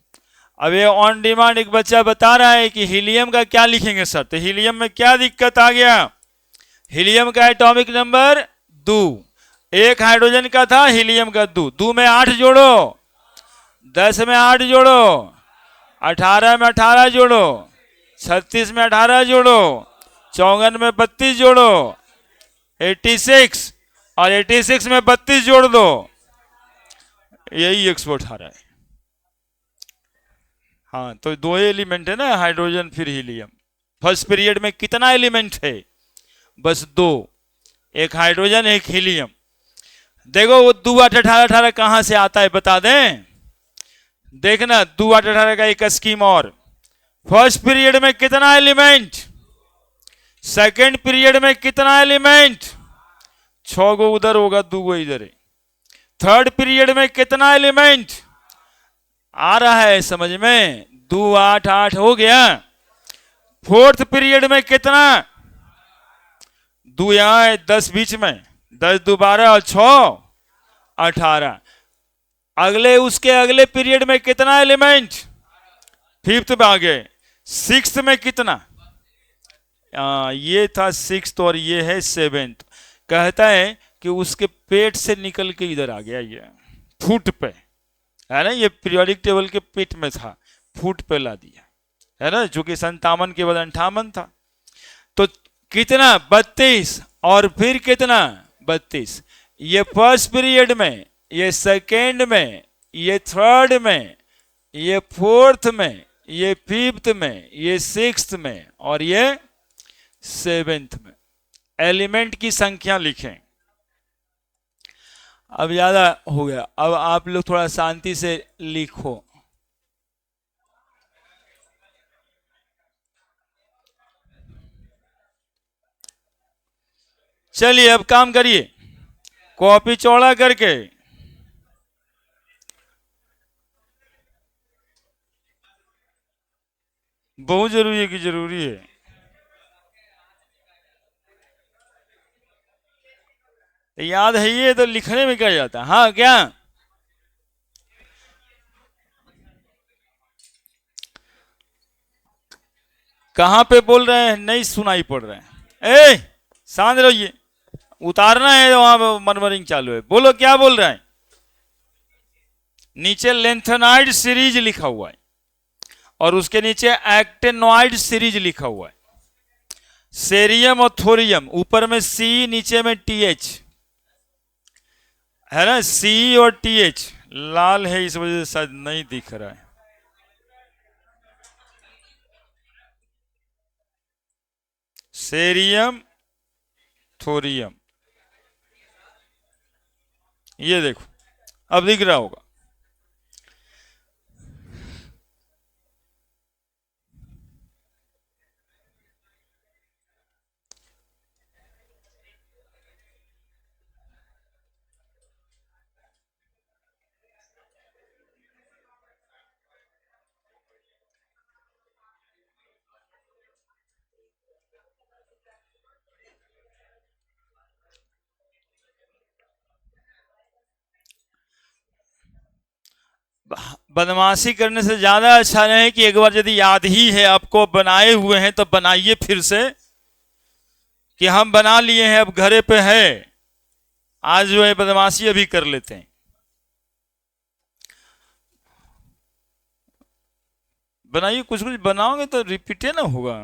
अब ये ऑन डिमांड एक बच्चा बता रहा है कि हीलियम का क्या लिखेंगे सर, तो हीलियम में क्या दिक्कत आ गया? हीलियम का एटॉमिक नंबर 2, एक हाइड्रोजन का था, हीलियम का 2, 2 में 8 जोड़ो, 10 में 8 जोड़ो, 18 में 18 जोड़ो, 36 में 18 जोड़ो, 54 में 32 जोड़ो, 86, और 86 में 32 जोड़ दो, यही 118 है। हाँ, तो दो ही एलिमेंट है ना, हाइड्रोजन फिर हीलियम। फर्स्ट पीरियड में कितना एलिमेंट है? बस दो, एक हाइड्रोजन एक हीलियम। देखो वो 2 8 18 18 कहां से आता है बता दें? देखना 2 8 18 का एक स्कीम और। फर्स्ट पीरियड में कितना एलिमेंट, सेकेंड पीरियड में कितना एलिमेंट, 6 गो उधर होगा 2 गो इधर है। थर्ड पीरियड में कितना एलिमेंट आ रहा है समझ में? 2 8 8 हो गया। फोर्थ पीरियड में कितना, 2 यहां है 10 बीच में, 10 2 12 और 6 18। अगले उसके अगले पीरियड में कितना एलिमेंट, फिफ्थ में आ गए। सिक्स्थ में कितना, ये था सिक्स्थ और ये है सेवेंथ। कहता है कि उसके पेट से निकल के इधर आ गया, ये फुट पे है ना, ये पीरियोडिक टेबल के पेट में था, फुट पे ला दिया है ना, जो कि 57 के बाद 58 था। तो कितना 32 और फिर कितना 32। ये फर्स्ट पीरियड में, ये सेकेंड में, ये थर्ड में, ये फोर्थ में, ये फिफ्थ में, ये सिक्स्थ में और ये सेवेंथ में। एलिमेंट की संख्या लिखें। अब ज्यादा हो गया, अब आप लोग थोड़ा शांति से लिखो। चलिए अब काम करिए, कॉपी चौड़ा करके बहुत जरूरी है कि जरूरी है। याद है ये तो लिखने में क्या जाता। हाँ क्या, कहां पे बोल रहे हैं, नहीं सुनाई पड़ रहे हैं। ए शांत रहिए, उतारना है वहां मरमरिंग चालू है। बोलो क्या बोल रहे हैं? नीचे लेंथेनॉइड सीरीज लिखा हुआ है और उसके नीचे एक्टेनॉइड सीरीज लिखा हुआ है। सेरियम और थोरियम, ऊपर में सी नीचे में टीएच है ना, सी और टीएच। लाल है इस वजह से शायद नहीं दिख रहा है। सेरियम थोरियम, ये देखो अब दिख रहा होगा। बदमाशी करने से ज्यादा अच्छा नहीं कि एक बार यदि याद ही है आपको, बनाए हुए हैं तो बनाइए फिर से, कि हम बना लिए हैं अब घरे पे है, आज जो है बदमाशी अभी कर लेते हैं। बनाइए, कुछ कुछ बनाओगे तो रिपीटे ना होगा।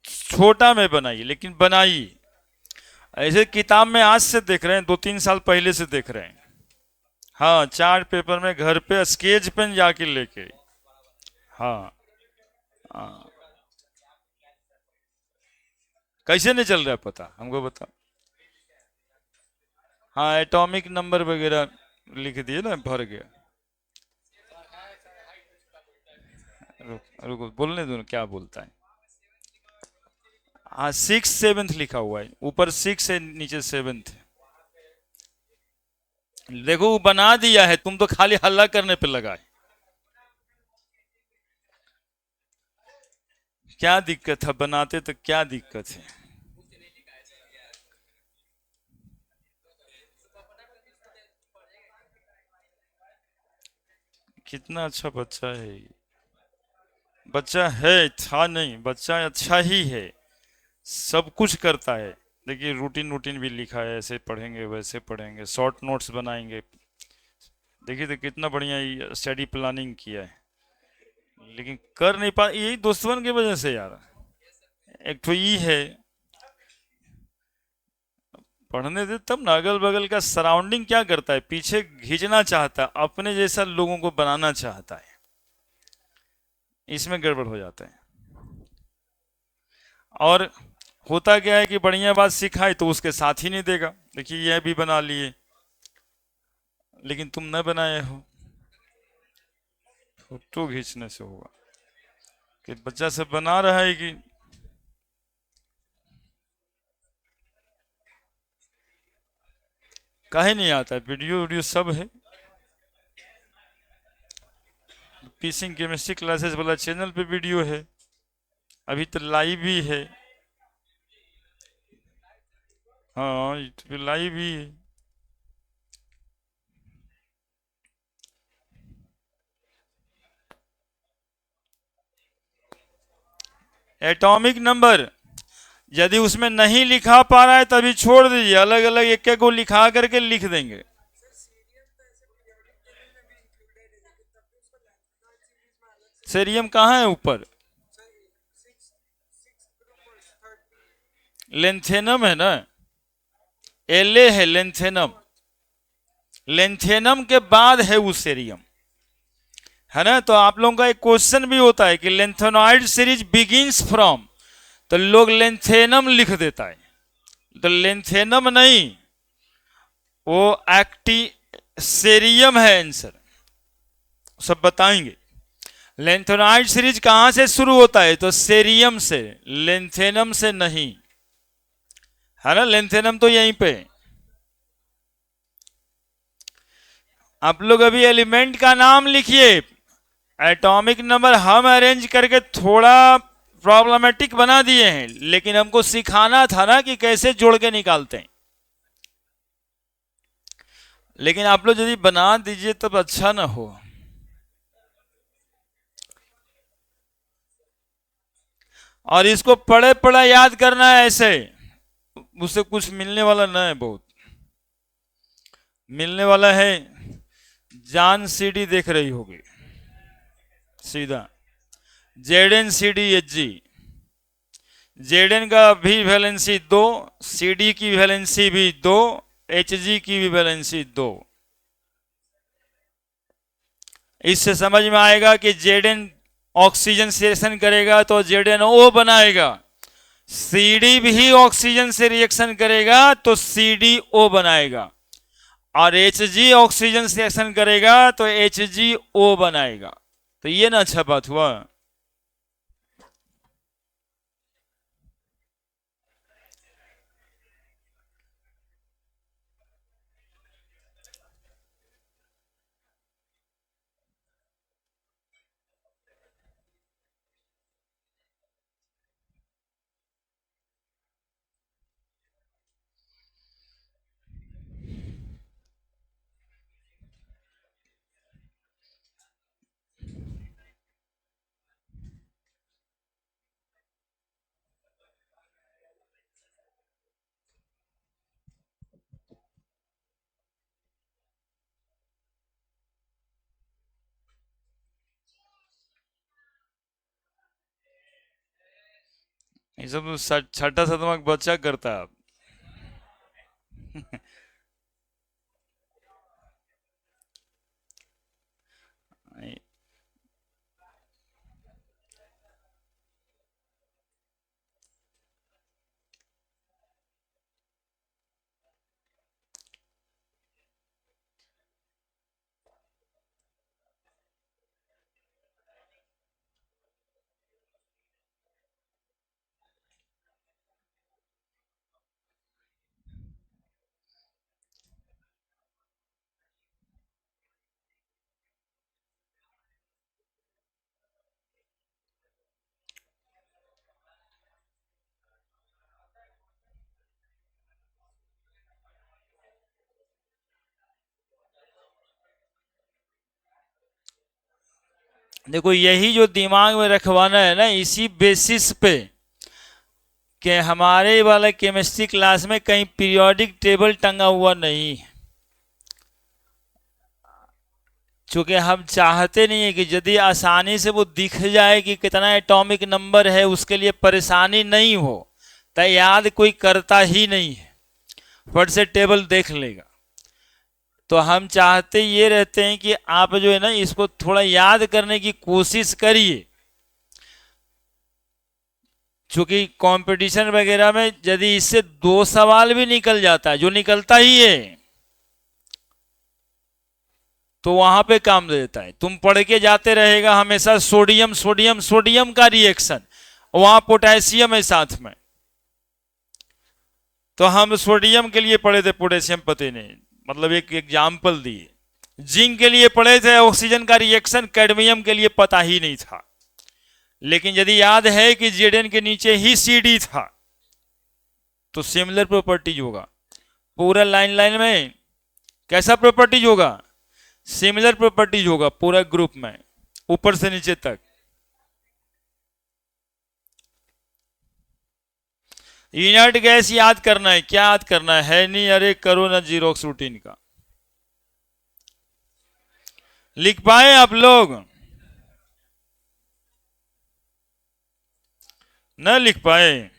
छोटा में बनाइए लेकिन बनाइए। ऐसे किताब में आज से देख रहे हैं, 2 3 साल पहले से देख रहे हैं। हाँ, चार्ट पेपर में घर पे स्केच पेन जाके लेके। हाँ, हाँ। कैसे नहीं चल रहा है पता हमको, बता। हाँ, एटॉमिक नंबर वगैरह लिख दिए ना, भर गया। रुको बोलने दो क्या बोलता है। हाँ, 6 7 लिखा हुआ है, ऊपर 6 है नीचे 7 है। देखो वो बना दिया है, तुम तो खाली हल्ला करने पे लगा है। क्या दिक्कत है, बनाते तो क्या दिक्कत है। कितना अच्छा बच्चा है ये। बच्चा है, था नहीं, बच्चा अच्छा ही है, सब कुछ करता है। देखिए रूटीन रूटीन भी लिखा है, ऐसे पढ़ेंगे वैसे पढ़ेंगे, शॉर्ट नोट्स बनाएंगे। देखिए तो कितना बढ़िया स्टडी प्लानिंग किया है, लेकिन कर नहीं पा, यही दोस्तवन की वजह से यार। एक तो ये है, पढ़ने दे तब ना। अगल बगल का सराउंडिंग क्या करता है, पीछे खींचना चाहता है, अपने जैसा लोगों को बनाना चाहता है। इसमें गड़बड़ हो जाता है। और होता क्या है कि बढ़िया बात सिखाई तो उसके साथ ही नहीं देगा, देखिए यह भी बना लिए लेकिन तुम न बनाए हो। फोटो खींचने से होगा कि बच्चा सब बना रहा है कि काहे नहीं आता है, वीडियो वीडियो सब है। पीसिंग केमिस्ट्री क्लासेस वाला चैनल पे वीडियो है, अभी तो लाइव भी है। हाँ यूट्यूब पे लाइव भी है। एटॉमिक नंबर यदि उसमें नहीं लिखा पा रहा है तभी छोड़ दीजिए, अलग अलग एक एक को लिखा करके लिख देंगे। सीरियम कहाँ है ऊपर? लेंथेनम है ना, एले है लेंथेनम, लेंथेनम के बाद है वो सीरियम, है ना। तो आप लोगों का एक क्वेश्चन भी होता है कि लेंथेनॉइड सीरीज बिगिंस फ्रॉम, तो लोग लेंथेनम लिख देता है, तो लेंथेनम नहीं, वो एक्टिसेरियम है आंसर, सब बताएंगे। लेंथेनॉइड सीरीज कहां से शुरू होता है? तो सेरियम से, लेंथेनम से नहीं, है ना। लेंथेनम तो यहीं पे। आप लोग अभी एलिमेंट का नाम लिखिए, एटॉमिक नंबर हम अरेंज करके थोड़ा प्रॉब्लमेटिक बना दिए हैं, लेकिन हमको सिखाना था ना कि कैसे जोड़ के निकालते हैं। लेकिन आप लोग यदि बना दीजिए तब अच्छा ना हो। और इसको पढ़े पढ़े याद करना है, ऐसे उससे कुछ मिलने वाला ना है, बहुत मिलने वाला है। जान सीडी देख रही होगी सीधा, Z N C D H G, Z N का भी वैलेंसी 2, सी डी की वैलेंसी भी 2, एच जी की भी वैलेंसी 2। इससे समझ में आएगा कि जेड एन ऑक्सीजन से रिएक्शन करेगा तो जेड एन ओ बनाएगा, सी डी भी ऑक्सीजन से रिएक्शन करेगा तो सी डी ओ बनाएगा, और एच जी ऑक्सीजन से रिएक्शन करेगा तो एच जी ओ बनाएगा। तो ये ना अच्छा बात हुआ। ये सब छठा सतमा बच्चा करता है। देखो यही जो दिमाग में रखवाना है ना, इसी बेसिस पे कि हमारे वाला केमिस्ट्री क्लास में कहीं पीरियोडिक टेबल टंगा हुआ नहीं है, चूंकि हम चाहते नहीं है कि यदि आसानी से वो दिख जाए कि कितना एटॉमिक नंबर है, उसके लिए परेशानी नहीं हो, तो याद कोई करता ही नहीं है, फट से टेबल देख लेगा। तो हम चाहते ये रहते हैं कि आप जो है ना इसको थोड़ा याद करने की कोशिश करिए, चूंकि कंपटीशन वगैरह में यदि इससे 2 सवाल भी निकल जाता है, जो निकलता ही है, तो वहां पे काम दे देता है। तुम पढ़ के जाते रहेगा हमेशा सोडियम सोडियम सोडियम का रिएक्शन, वहां पोटेशियम है साथ में, तो हम सोडियम के लिए पढ़े थे, पोटेशियम पते नहीं, मतलब एक एग्जाम्पल दिए। जिंक के लिए पढ़े थे ऑक्सीजन का रिएक्शन, कैडमियम के लिए पता ही नहीं था। लेकिन यदि याद है कि जेडन के नीचे ही सीडी था, तो सिमिलर प्रॉपर्टीज होगा पूरा लाइन लाइन में। कैसा प्रॉपर्टीज होगा? सिमिलर प्रॉपर्टीज होगा पूरा ग्रुप में, ऊपर से नीचे तक। इनर्ट गैस याद करना है, क्या याद करना है नहीं, अरे करो ना जीरोक्स रूटीन का। लिख पाए आप लोग? न लिख पाए?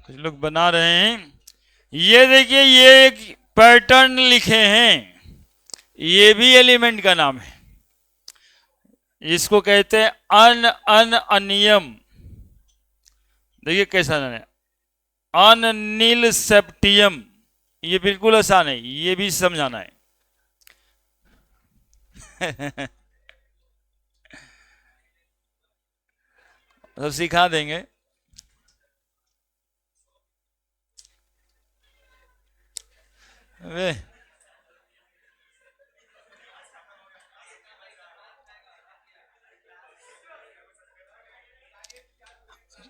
कुछ लोग बना रहे हैं। ये देखिए, ये एक पैटर्न लिखे हैं, ये भी एलिमेंट का नाम है। इसको कहते हैं अन अन अनियम। देखिए कैसा नाम है, अनिल सेप्टियम। ये बिल्कुल आसान है, ये भी समझाना है। तो सिखा देंगे। वे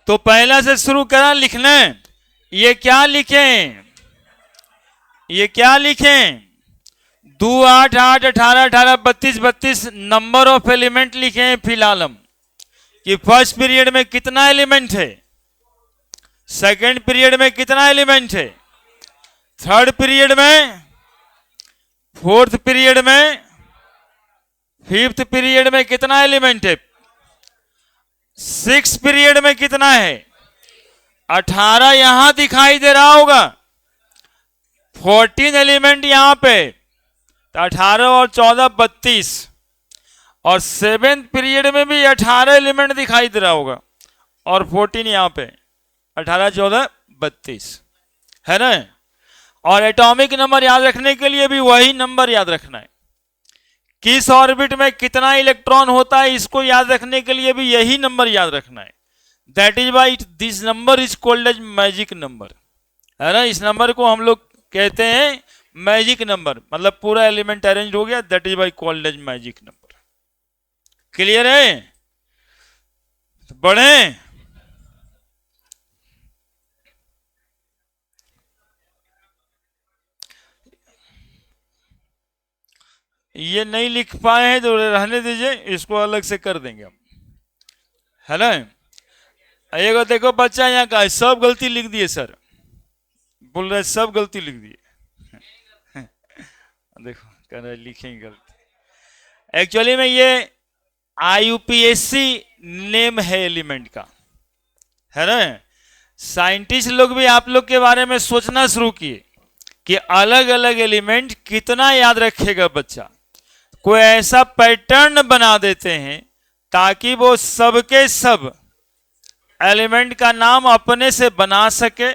तो पहला से शुरू करा लिखने। ये क्या लिखें? ये क्या लिखें? 2 8 8 18 18 32 32 नंबर ऑफ एलिमेंट लिखे हैं फिलहाल हम, कि फर्स्ट पीरियड में कितना एलिमेंट है, सेकंड पीरियड में कितना एलिमेंट है, थर्ड पीरियड में, फोर्थ पीरियड में, फिफ्थ पीरियड में कितना एलिमेंट है, सिक्स पीरियड में कितना है, 18 यहां दिखाई दे रहा होगा, 14 एलिमेंट यहां पे, तो 18 और 14 32, और सेवेंथ पीरियड में भी 18 एलिमेंट दिखाई दे रहा होगा, और 14 यहां पे, 18 14 32 है ना। और एटॉमिक नंबर याद रखने के लिए भी वही नंबर याद रखना है। किस ऑर्बिट में कितना इलेक्ट्रॉन होता है, इसको याद रखने के लिए भी यही नंबर याद रखना है। That is why this number is called as magic number, है ना। इस नंबर को हम लोग कहते हैं मैजिक नंबर, मतलब पूरा एलिमेंट अरेंज हो गया, that is why called as magic number. Clear है? तो बढ़े। ये नहीं लिख पाए हैं तो रहने दीजिए, इसको अलग से कर देंगे हम, है ना। एक देखो बच्चा यहाँ का सब गलती लिख दिए सर, बोल रहे सब गलती लिख दिए। देखो कह रहे लिखेंगे गलत। एक्चुअली में ये IUPAC नेम है एलिमेंट का, है ना। साइंटिस्ट लोग भी आप लोग के बारे में सोचना शुरू किए कि अलग अलग एलिमेंट कितना याद रखेगा बच्चा। कोई ऐसा पैटर्न बना देते हैं ताकि वो सबके सब एलिमेंट का नाम अपने से बना सके,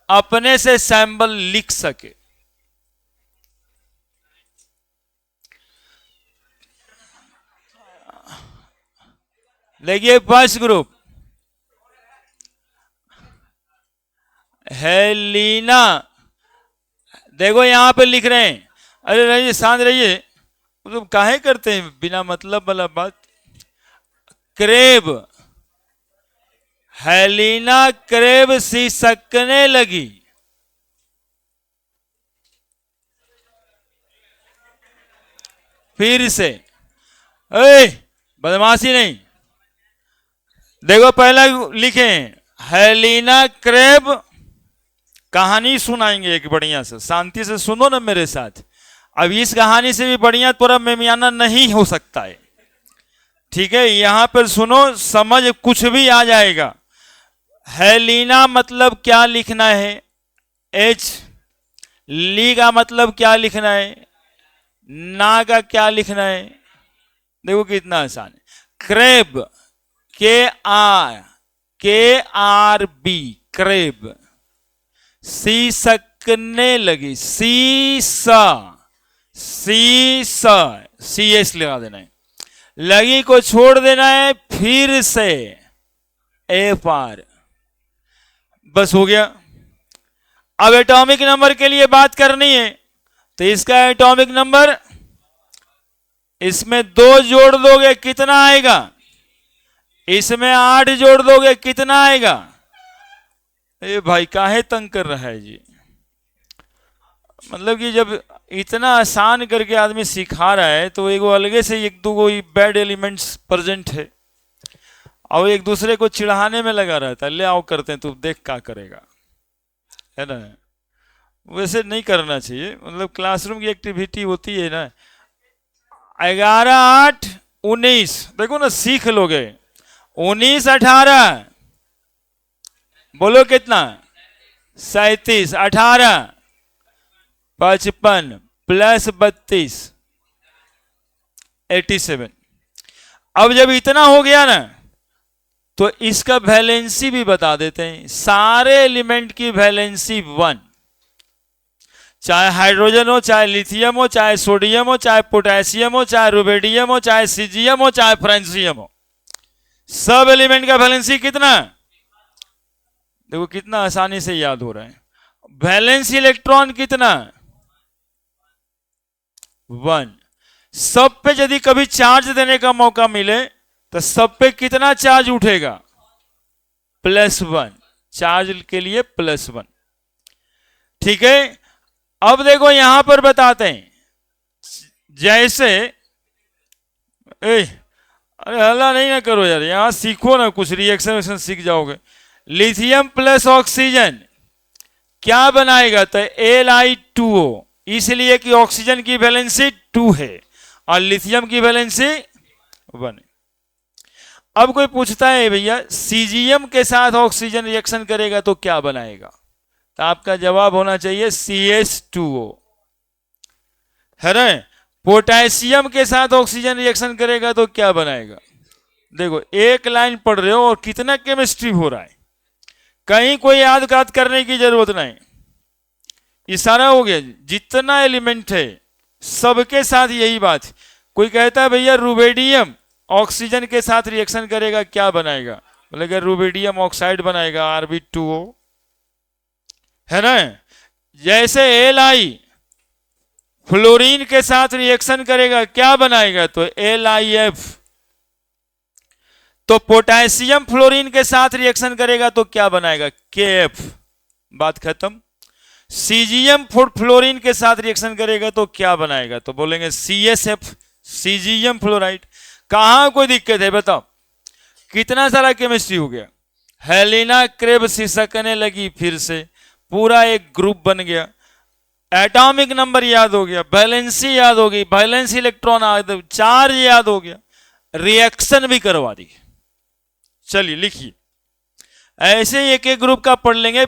अपने से सैंपल लिख सके। देखिए फर्स्ट ग्रुप हेलिना, देखो यहां पे लिख रहे हैं। अरे रहिए शांत रहिए, तुम काहे करते हैं बिना मतलब वाला बात। क्रेब, हेलिना क्रेब सिसकने लगी। फिर से ए बदमाशी नहीं। देखो पहला लिखे हेलिना क्रेब, कहानी सुनाएंगे एक बढ़िया से, शांति से सुनो ना मेरे साथ। अब इस कहानी से भी बढ़िया थोड़ा मेमियाना नहीं हो सकता है, ठीक है। यहां पर सुनो, समझ कुछ भी आ जाएगा। हेलिना मतलब क्या लिखना है, एच। ली का मतलब क्या लिखना है, ना का क्या लिखना है। देखो कितना आसान है। Crab, KRB, crab. सिसकने लगी, CS लगा देना है, लगी को छोड़ देना है, फिर से FR, बस हो गया। अब एटॉमिक नंबर के लिए बात करनी है तो इसका एटॉमिक नंबर, इसमें 2 जोड़ दोगे कितना आएगा, इसमें 8 जोड़ दोगे कितना आएगा। ए भाई काहे तंग कर रहा है जी। मतलब कि जब इतना आसान करके आदमी सिखा रहा है तो एगो अलगे से एक दो बैड एलिमेंट्स प्रेजेंट है और एक दूसरे को चिढ़ाने में लगा रहता है। ले आओ करते हैं, तू देख क्या करेगा, है ना। वैसे नहीं करना चाहिए, मतलब क्लासरूम की एक्टिविटी होती है ना। 11, 8, 19, देखो ना सीख लोगे। 19, 18, बोलो कितना, 37, 18, 55 प्लस 32, 87। अब जब इतना हो गया ना तो इसका वैलेंसी भी बता देते हैं। सारे एलिमेंट की वैलेंसी 1, चाहे हाइड्रोजन हो, चाहे लिथियम हो, चाहे सोडियम हो, चाहे पोटेशियम हो, चाहे रुबेडियम हो, चाहे सीजियम हो, चाहे फ्रांसियम हो, सब एलिमेंट का वैलेंसी कितना। देखो कितना आसानी से याद हो रहा है। वैलेंस इलेक्ट्रॉन कितना, 1। सब पे यदि कभी चार्ज देने का मौका मिले तो सब पे कितना चार्ज उठेगा, +1। चार्ज के लिए +1, ठीक है। अब देखो यहां पर बताते हैं, जैसे अरे हल्ला नहीं ना करो यार, यहां सीखो ना कुछ, रिएक्शन सीख जाओगे। लिथियम प्लस ऑक्सीजन क्या बनाएगा, तो Li2O, इसलिए कि ऑक्सीजन की वैलेंसी 2 है और लिथियम की वैलेंसी 1। अब कोई पूछता है भैया सीजियम के साथ ऑक्सीजन रिएक्शन करेगा तो क्या बनाएगा, तो आपका जवाब होना चाहिए CS2O, है ना। पोटेशियम के साथ ऑक्सीजन रिएक्शन करेगा तो क्या बनाएगा। देखो एक लाइन पढ़ रहे हो और कितना केमिस्ट्री हो रहा है, कहीं कोई याद करने की जरूरत नहीं, इशारा हो गया। जितना एलिमेंट है सबके साथ यही बात। कोई कहता है भैया रुबेडियम ऑक्सीजन के साथ रिएक्शन करेगा क्या बनाएगा, बोलेगा रुबेडियम ऑक्साइड बनाएगा, Rb2O, है ना। जैसे Li फ्लोरीन के साथ रिएक्शन करेगा क्या बनाएगा, तो LiF। तो पोटेशियम फ्लोरीन के साथ रिएक्शन करेगा तो क्या बनाएगा, KF, बात खत्म। सीजियम फ्लोरीन के साथ रिएक्शन करेगा तो क्या बनाएगा, तो बोलेंगे CSF, सीजियम फ्लोराइड। कहां कोई दिक्कत है बताओ, कितना सारा केमिस्ट्री हो गया। हेलिना क्रेब सिसकने लगी, फिर से पूरा एक ग्रुप बन गया। एटॉमिक नंबर याद हो गया, वैलेंसी याद हो गई, वैलेंस इलेक्ट्रॉन चार्ज याद हो गया, रिएक्शन भी करवा दी। चलिए लिखिए, ऐसे ही एक एक ग्रुप का पढ़ लेंगे,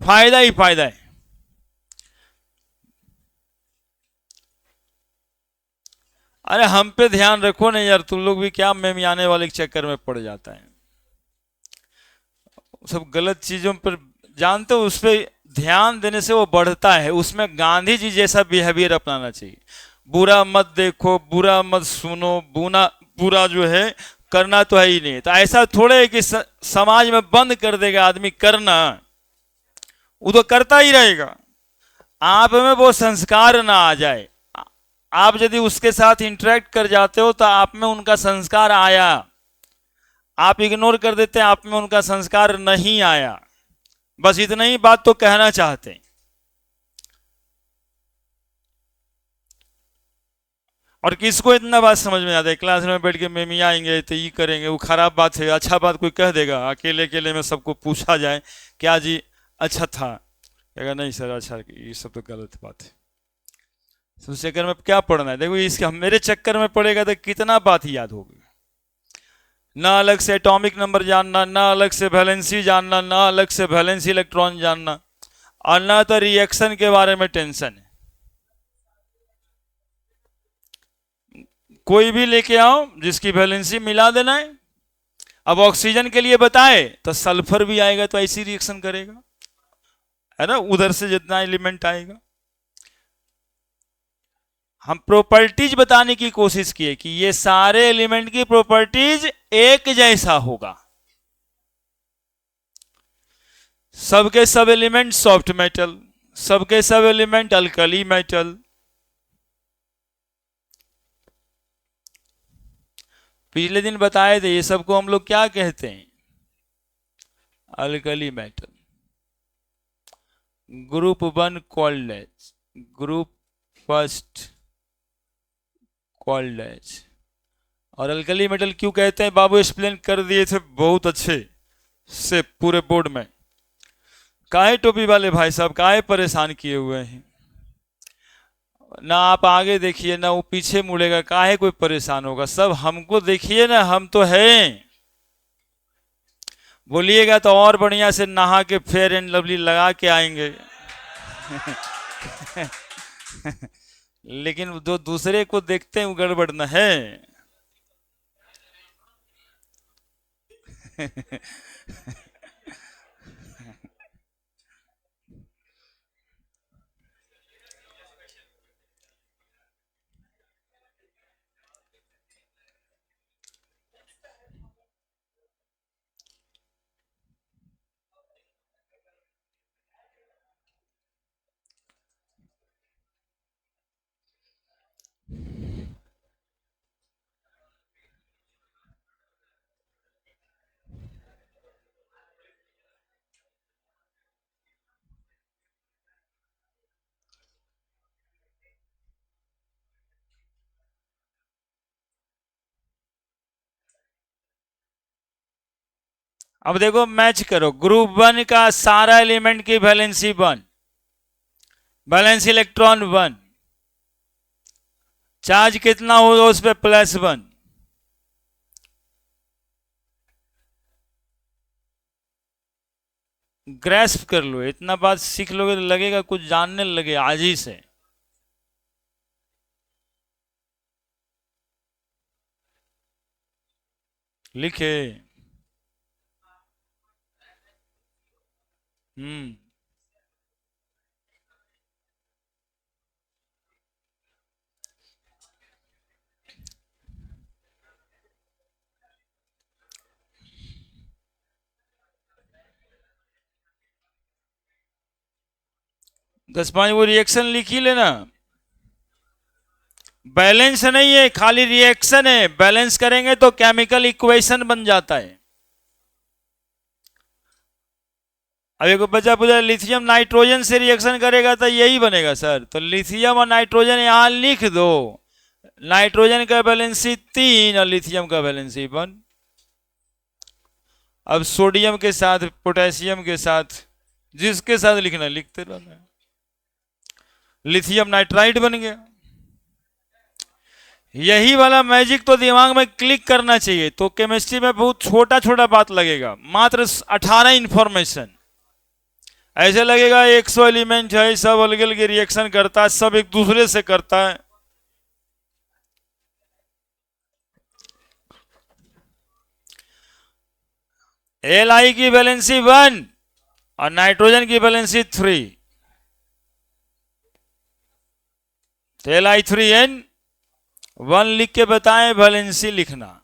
फायदा ही फायदा है। अरे हम पे ध्यान रखो ना यार, तुम लोग भी क्या मेमियाने वाले के चक्कर में पड़ जाता है, सब गलत चीजों पर जानते हो, उस पर ध्यान देने से वो बढ़ता है। उसमें गांधी जी जैसा बिहेवियर अपनाना चाहिए, बुरा मत देखो, बुरा मत सुनो, बुरा जो है करना तो है ही नहीं। तो ऐसा थोड़े है कि समाज में बंद कर देगा आदमी करना, वो तो करता ही रहेगा। आप में वो संस्कार ना आ जाए, आप यदि उसके साथ इंटरेक्ट कर जाते हो तो आप में उनका संस्कार आया, आप इग्नोर कर देते हैं, आप में उनका संस्कार नहीं आया। बस इतना ही बात तो कहना चाहते हैं। और किसको इतना बात समझ में आता है, क्लास में बैठ के मेमिया आएंगे तो ये करेंगे, वो खराब बात है। अच्छा बात कोई कह देगा, अकेले अकेले में सबको पूछा जाए क्या जी अच्छा था, कहेगा नहीं सर अच्छा, ये सब तो गलत बात है। उस चक्कर में क्या पढ़ना है, देखो इसके मेरे चक्कर में पड़ेगा तो कितना बात ही याद होगी। ना अलग से एटॉमिक नंबर जानना, ना अलग से वैलेंसी जानना, ना अलग से वैलेंसी इलेक्ट्रॉन जानना, और ना तो रिएक्शन के बारे में टेंशन है। कोई भी लेके आओ जिसकी वैलेंसी मिला देना है। अब ऑक्सीजन के लिए बताए तो सल्फर भी आएगा तो ऐसी रिएक्शन करेगा, है ना, उधर से जितना एलिमेंट आएगा। हम प्रॉपर्टीज बताने की कोशिश किए कि ये सारे एलिमेंट की प्रॉपर्टीज एक जैसा होगा। सबके सब एलिमेंट सॉफ्ट मेटल, सबके सब एलिमेंट अल्कली मेटल। पिछले दिन बताए थे ये सबको हम लोग क्या कहते हैं, alkali metal. Group 1 called as, group first called as. और अल्कली मेटल क्यों कहते हैं बाबू एक्सप्लेन कर दिए थे बहुत अच्छे से पूरे बोर्ड में। काहे टोपी वाले भाई साहब काहे परेशान किए हुए हैं, ना आप आगे देखिए ना वो पीछे मुड़ेगा, काहे कोई परेशान होगा, सब हमको देखिए ना, हम तो हैं। बोलिएगा तो और बढ़िया से नहा के फेयर एंड लवली लगा के आएंगे लेकिन जो दूसरे को देखते हैं वो गड़बड़ न है अब देखो मैच करो, ग्रुप 1 का सारा एलिमेंट की वैलेंसी 1, वैलेंस इलेक्ट्रॉन 1, चार्ज कितना होगा उस पर +1। ग्रेस्प कर लो, इतना बात सीख लोगे तो लगेगा कुछ जानने लगे आज ही से। लिखे 10 5 वो रिएक्शन लिख ही लेना। बैलेंस नहीं है, खाली रिएक्शन है। बैलेंस करेंगे तो केमिकल इक्वेशन बन जाता है। अब एक बचा पूछा लिथियम नाइट्रोजन से रिएक्शन करेगा तो यही बनेगा सर, तो लिथियम और नाइट्रोजन यहां लिख दो। नाइट्रोजन का वैलेंसी 3 और लिथियम का वैलेंसी 1। अब सोडियम के साथ, पोटेशियम के साथ, जिसके साथ लिखना लिखते रहना। लिथियम नाइट्राइड बन गया। यही वाला मैजिक तो दिमाग में क्लिक करना चाहिए। तो केमिस्ट्री में बहुत छोटा छोटा बात लगेगा, मात्र 18 इंफॉर्मेशन। ऐसे लगेगा 100 एलिमेंट है, सब अलग अलग रिएक्शन करता है, सब एक दूसरे से करता है। Li की वैलेंसी 1 और नाइट्रोजन की वैलेंसी 3। तो Li3n1 लिख के बताएं, वैलेंसी लिखना।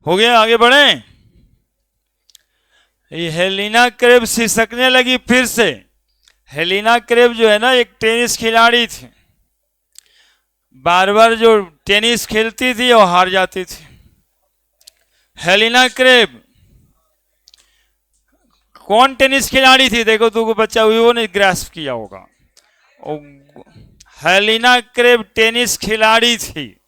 हो गया, आगे बढ़े। ये हेलिना क्रेब सिसकने लगी फिर से। हेलिना क्रेब जो है ना, एक टेनिस खिलाड़ी थी, बार बार जो टेनिस खेलती थी और हार जाती थी। हेलिना क्रेब कौन टेनिस खिलाड़ी थी? देखो तुमको बच्चा हुई वो ने ग्रास्प किया होगा। हेलिना क्रेब टेनिस खिलाड़ी थी,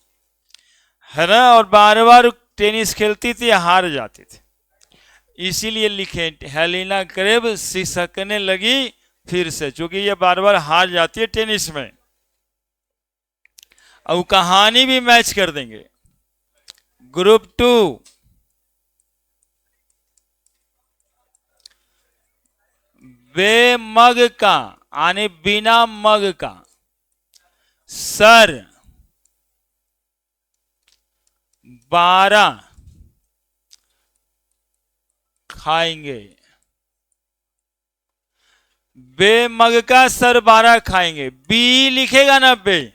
है ना, और बार बार टेनिस खेलती थी, हार जाती थी। इसीलिए लिखे हेलिना क्रेब सिसकने लगी फिर से, क्योंकि ये बार बार हार जाती है टेनिस में। अब कहानी भी मैच कर देंगे। ग्रुप 2, बेमग का यानी बिना मग का सर 12 खाएंगे। बेमग का सर 12 खाएंगे। बी लिखेगा ना, बे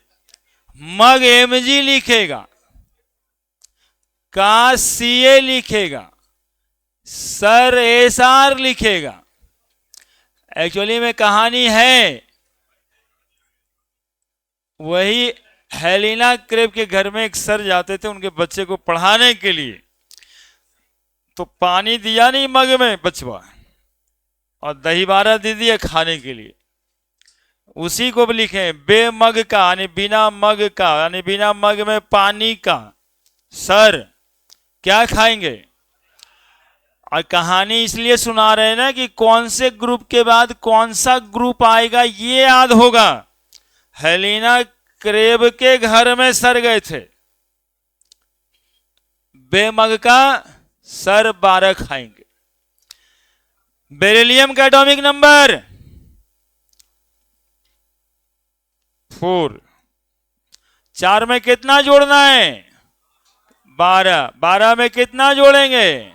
मग mg लिखेगा, का ca लिखेगा, सर SR लिखेगा। एक्चुअली में कहानी है वही, हेलिना क्रेब के घर में एक सर जाते थे उनके बच्चे को पढ़ाने के लिए, तो पानी दिया नहीं मग में बचवा, और दही बारा दे दिया खाने के लिए। उसी को भी लिखे बेमग का यानी बिना मग का, यानी बिना मग में पानी का सर क्या खाएंगे। और कहानी इसलिए सुना रहे हैं ना कि कौन से ग्रुप के बाद कौन सा ग्रुप आएगा ये याद होगा। हेलिना क्रेब के घर में सर गए थे, बेमग का सर 12 खाएंगे। बेरिलियम का एटॉमिक नंबर 4। 4 में कितना जोड़ना है? 12। 12 में कितना जोड़ेंगे?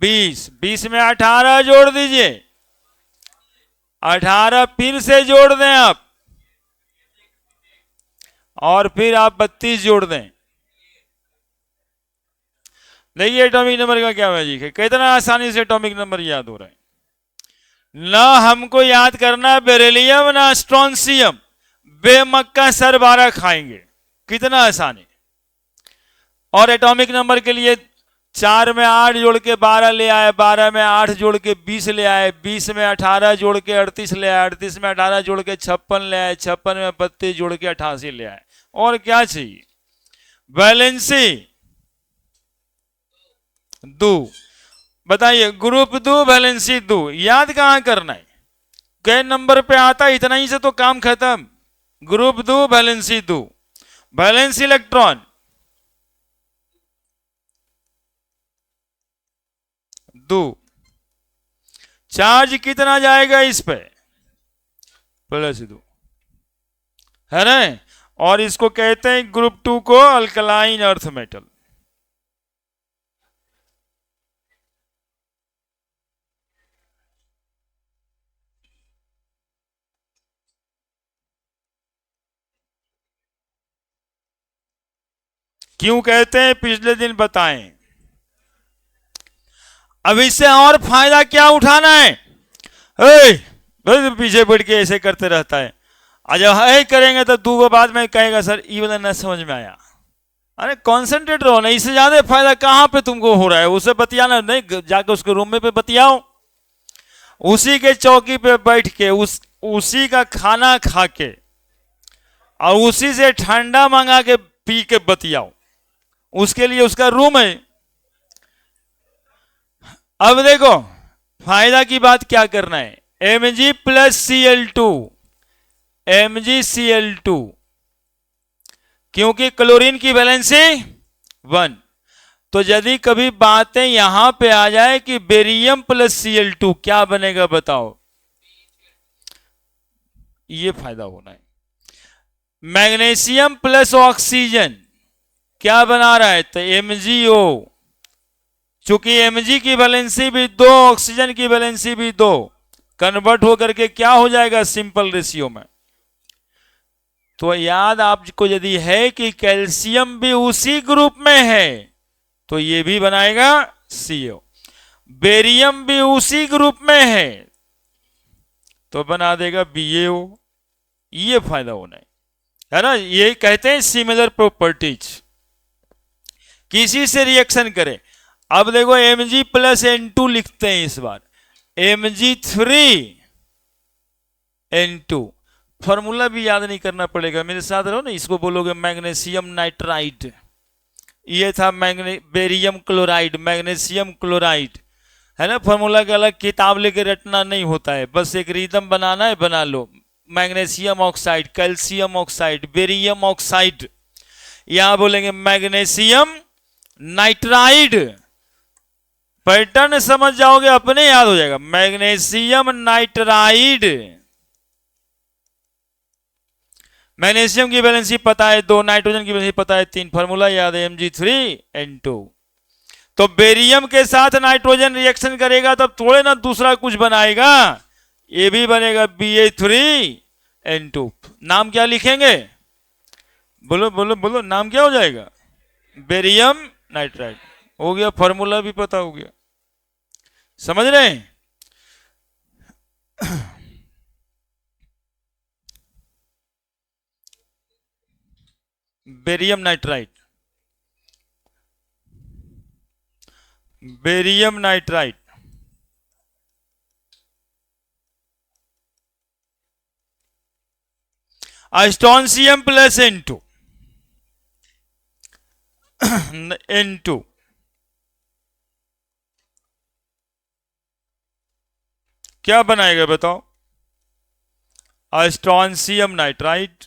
20। 20 में 18 जोड़ दीजिए। 18 फिर से जोड़ दें आप, और फिर आप 32 जोड़ दें। देखिए एटॉमिक नंबर का क्या मैजिक है, कितना आसानी से एटॉमिक नंबर याद हो रहा है। ना हमको याद करना बेरिलियम ना स्ट्रोंसियम, बेमग का सर 12 खाएंगे, कितना आसानी। और एटॉमिक नंबर के लिए 4 में 8 जोड़ के 12 ले आए, 12 में 8 जोड़ के 20 ले आए, 20 में 18 जोड़ के 38 ले आए, 38 में 18 जोड़ के 56 ले आए, 56 में 32 जोड़ के 88 ले आए। और क्या चाहिए? वैलेंसी 2। बताइए, ग्रुप 2 वैलेंसी 2, याद कहां करना है? कई नंबर पे आता है, इतना ही से तो काम खत्म। Group 2 valency 2, valence electron 2। Charge कितना जाएगा इस पे? +2, है ना। और इसको कहते हैं ग्रुप 2 को अल्कलाइन अर्थ मेटल। क्यों कहते हैं पिछले दिन बताएं। अब इससे और फायदा क्या उठाना है? पीछे बैठ के ऐसे करते रहता है। और जब है करेंगे तो दो बाद में कहेगा सर ये वाला ना समझ में आया। अरे कॉन्सेंट्रेट रहो ना, इससे ज्यादा फायदा कहाँ पे तुमको हो रहा है? उसे बतियाना नहीं, जाके उसके रूम में पे बतियाओ, उसी के चौकी पे बैठ के उसी का खाना खा के और उसी से ठंडा मंगा के पी के बतियाओ, उसके लिए उसका रूम है। अब देखो फायदा की बात क्या करना है, Mg प्लस Cl2, MgCl2, क्योंकि क्लोरीन की वैलेंसी 1। तो यदि कभी बातें यहां पे आ जाए कि बेरियम प्लस Cl2 क्या बनेगा बताओ, ये फायदा होना है। मैग्नीशियम प्लस ऑक्सीजन क्या बना रहा है, तो MgO, चूंकि Mg की वैलेंसी भी 2, ऑक्सीजन की वैलेंसी भी 2, कन्वर्ट होकर के क्या हो जाएगा सिंपल रेशियो में। तो याद आपको यदि है कि कैल्शियम भी उसी ग्रुप में है तो ये भी बनाएगा CO, बेरियम भी उसी ग्रुप में है तो बना देगा BaO। ये फायदा होना है ना, ये कहते हैं सिमिलर प्रॉपर्टीज, किसी से रिएक्शन करे। अब देखो Mg प्लस N2 लिखते हैं इस बार, Mg3N2, फॉर्मूला भी याद नहीं करना पड़ेगा, मेरे साथ रहो ना, इसको बोलोगे मैग्नीशियम नाइट्राइड, ये था बेरियम क्लोराइड, मैग्नीशियम क्लोराइड, है ना। फॉर्मूला का अलग किताब लेके रटना नहीं होता है, बस एक रिदम बनाना है, बना लो। Magnesium oxide, calcium oxide, barium oxide, यहां बोलेंगे मैग्नीशियम नाइट्राइड, पैटर्न समझ जाओगे अपने याद हो जाएगा, मैग्नीशियम नाइट्राइड। मैग्नीशियम की वैलेंसी पता है 2, नाइट्रोजन की वैलेंसी पता है 3, फार्मूला याद है Mg3N2। तो बेरियम के साथ नाइट्रोजन रिएक्शन करेगा तब थोड़े ना दूसरा कुछ बनाएगा, ये भी बनेगा Ba3N2। नाम क्या लिखेंगे, बोलो बोलो बोलो, नाम क्या हो जाएगा, बेरियम नाइट्राइड हो गया, फार्मूला भी पता हो गया, समझ रहे हैं। Barium nitride, barium nitride, strontium plus N2, N2 क्या बनाएगा बताओ, स्ट्रोंशियम नाइट्राइड।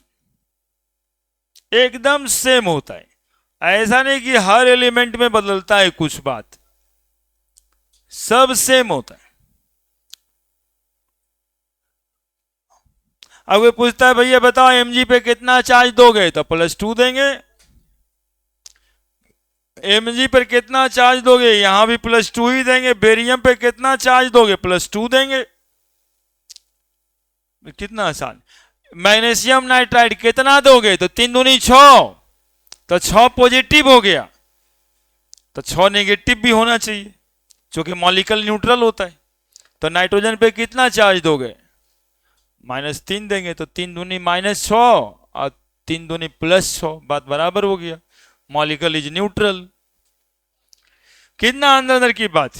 एकदम सेम होता है, ऐसा नहीं कि हर एलिमेंट में बदलता है कुछ बात, सब सेम होता है। अब वो पूछता है भैया बताओ Mg पे कितना चार्ज दोगे, तो +2 देंगे। Mg पर कितना चार्ज दोगे, यहां भी +2 ही देंगे। बेरियम पे कितना चार्ज दोगे, +2 देंगे। कितना आसान। मैग्नीशियम नाइट्राइड कितना दोगे, तो 3 दूनी 6, तो 6 पॉजिटिव हो गया, तो 6 नेगेटिव भी होना चाहिए क्योंकि मॉलिक्यूल न्यूट्रल होता है। तो नाइट्रोजन पे कितना चार्ज दोगे, -3 देंगे, तो 3 दूनी -6 और 3 दूनी +6, बात बराबर हो गया, मॉलिक्यूल इज न्यूट्रल। कितना अंदर अंदर की बात।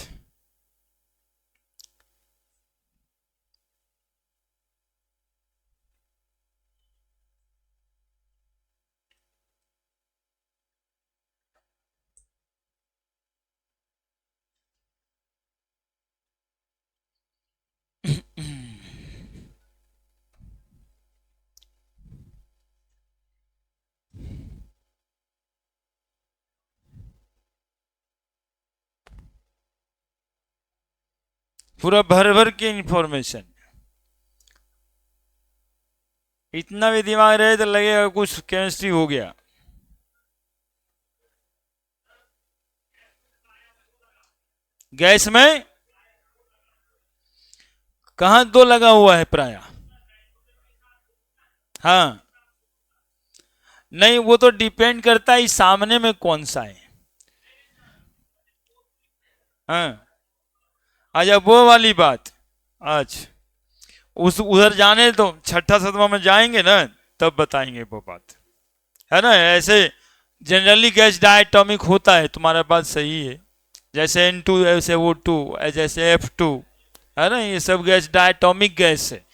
पूरा भर भर के इंफॉर्मेशन, इतना भी दिमाग रहे तो लगेगा कुछ केमिस्ट्री हो गया। गैस में कहां 2 लगा हुआ है प्राय, हाँ नहीं वो तो डिपेंड करता है सामने में कौन सा है। हाँ अच्छा वो वाली बात, अच्छा उस उधर जाने तो छठा सतवा में जाएंगे ना तब बताएंगे वो बात, है ना। ऐसे जनरली गैस डायटोमिक होता है, तुम्हारा बात सही है। जैसे N2 ऐसे O2 जैसे F2, है ना, ये सब गैस डायटोमिक गैस है,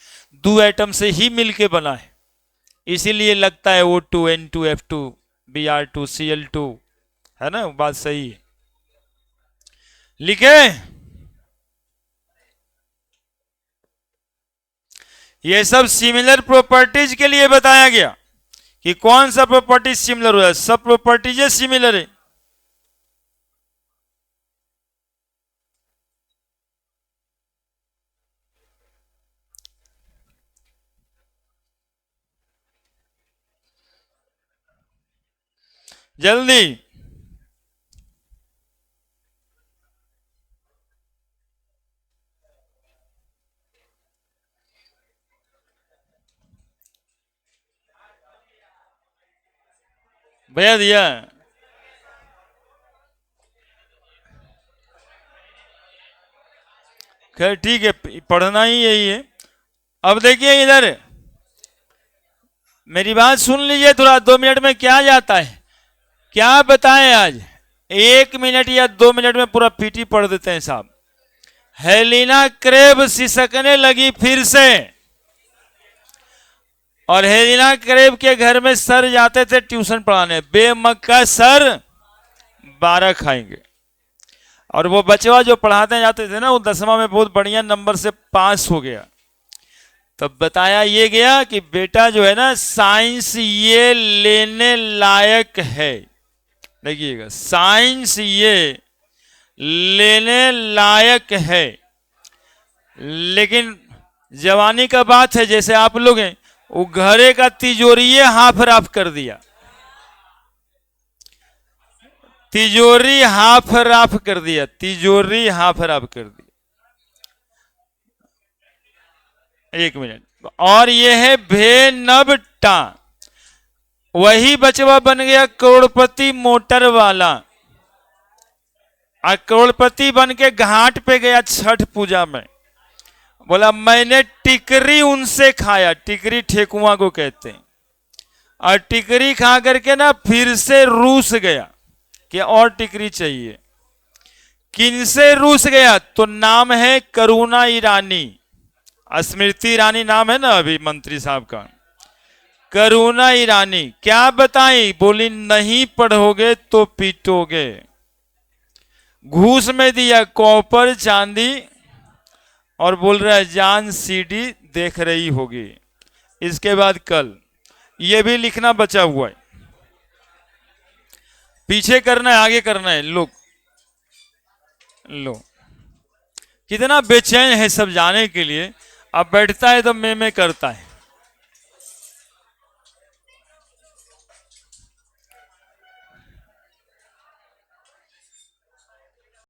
दो एटम से ही मिलके बना है, इसीलिए लगता है O2 N2 F2 Br2 Cl2, है ना, बात सही है। लिखे, ये सब सिमिलर प्रॉपर्टीज के लिए बताया गया कि कौन सा प्रॉपर्टी सिमिलर हो है, सब प्रॉपर्टीज सिमिलर है। जल्दी, भैया दिया। खैर ठीक है, पढ़ना ही यही है। अब देखिए इधर, मेरी बात सुन लीजिए थोड़ा, 2 मिनट में क्या जाता है, क्या बताएं आज, 1 मिनट या 2 मिनट में पूरा पीटी पढ़ देते हैं साहब। हेलिना क्रेब सिसकने लगी फिर से, और हेलिना क्रेब के घर में सर जाते थे ट्यूशन पढ़ाने, बेमक्का सर 12 खाएंगे। और वो बचवा जो पढ़ाते जाते थे ना, वो 10वां में बहुत बढ़िया नंबर से पास हो गया। तब बताया ये गया कि बेटा जो है ना, साइंस ये लेने लायक है, देखिएगा, साइंस ये लेने लायक है, लेकिन जवानी का बात है, जैसे आप लोग हैं, वो घरे का तिजोरी हाफ राफ कर दिया, तिजोरी हाफ राफ कर दिया, तिजोरी हाफ राफ कर दिया। 1 मिनट, और ये है भेनबटा, वही बचवा बन गया करोड़पति मोटर वाला, और करोड़पति बन के घाट पे गया छठ पूजा में, बोला मैंने टिकरी उनसे खाया, टिकरी ठेकुआ को कहते हैं, और टिकरी खा करके ना फिर से रूस गया कि और टिकरी चाहिए। किनसे रूस गया, तो नाम है करुणा ईरानी, स्मृति ईरानी नाम है ना अभी मंत्री साहब का, करुणा ईरानी। क्या बताई, बोली नहीं पढ़ोगे तो पीटोगे। घूस में दिया कॉपर चांदी, और बोल रहा है जान सीडी देख रही होगी। इसके बाद कल ये भी लिखना बचा हुआ है, पीछे करना है आगे करना है। लोग लो, कितना बेचैन है सब जाने के लिए, अब बैठता है तो मैं करता है।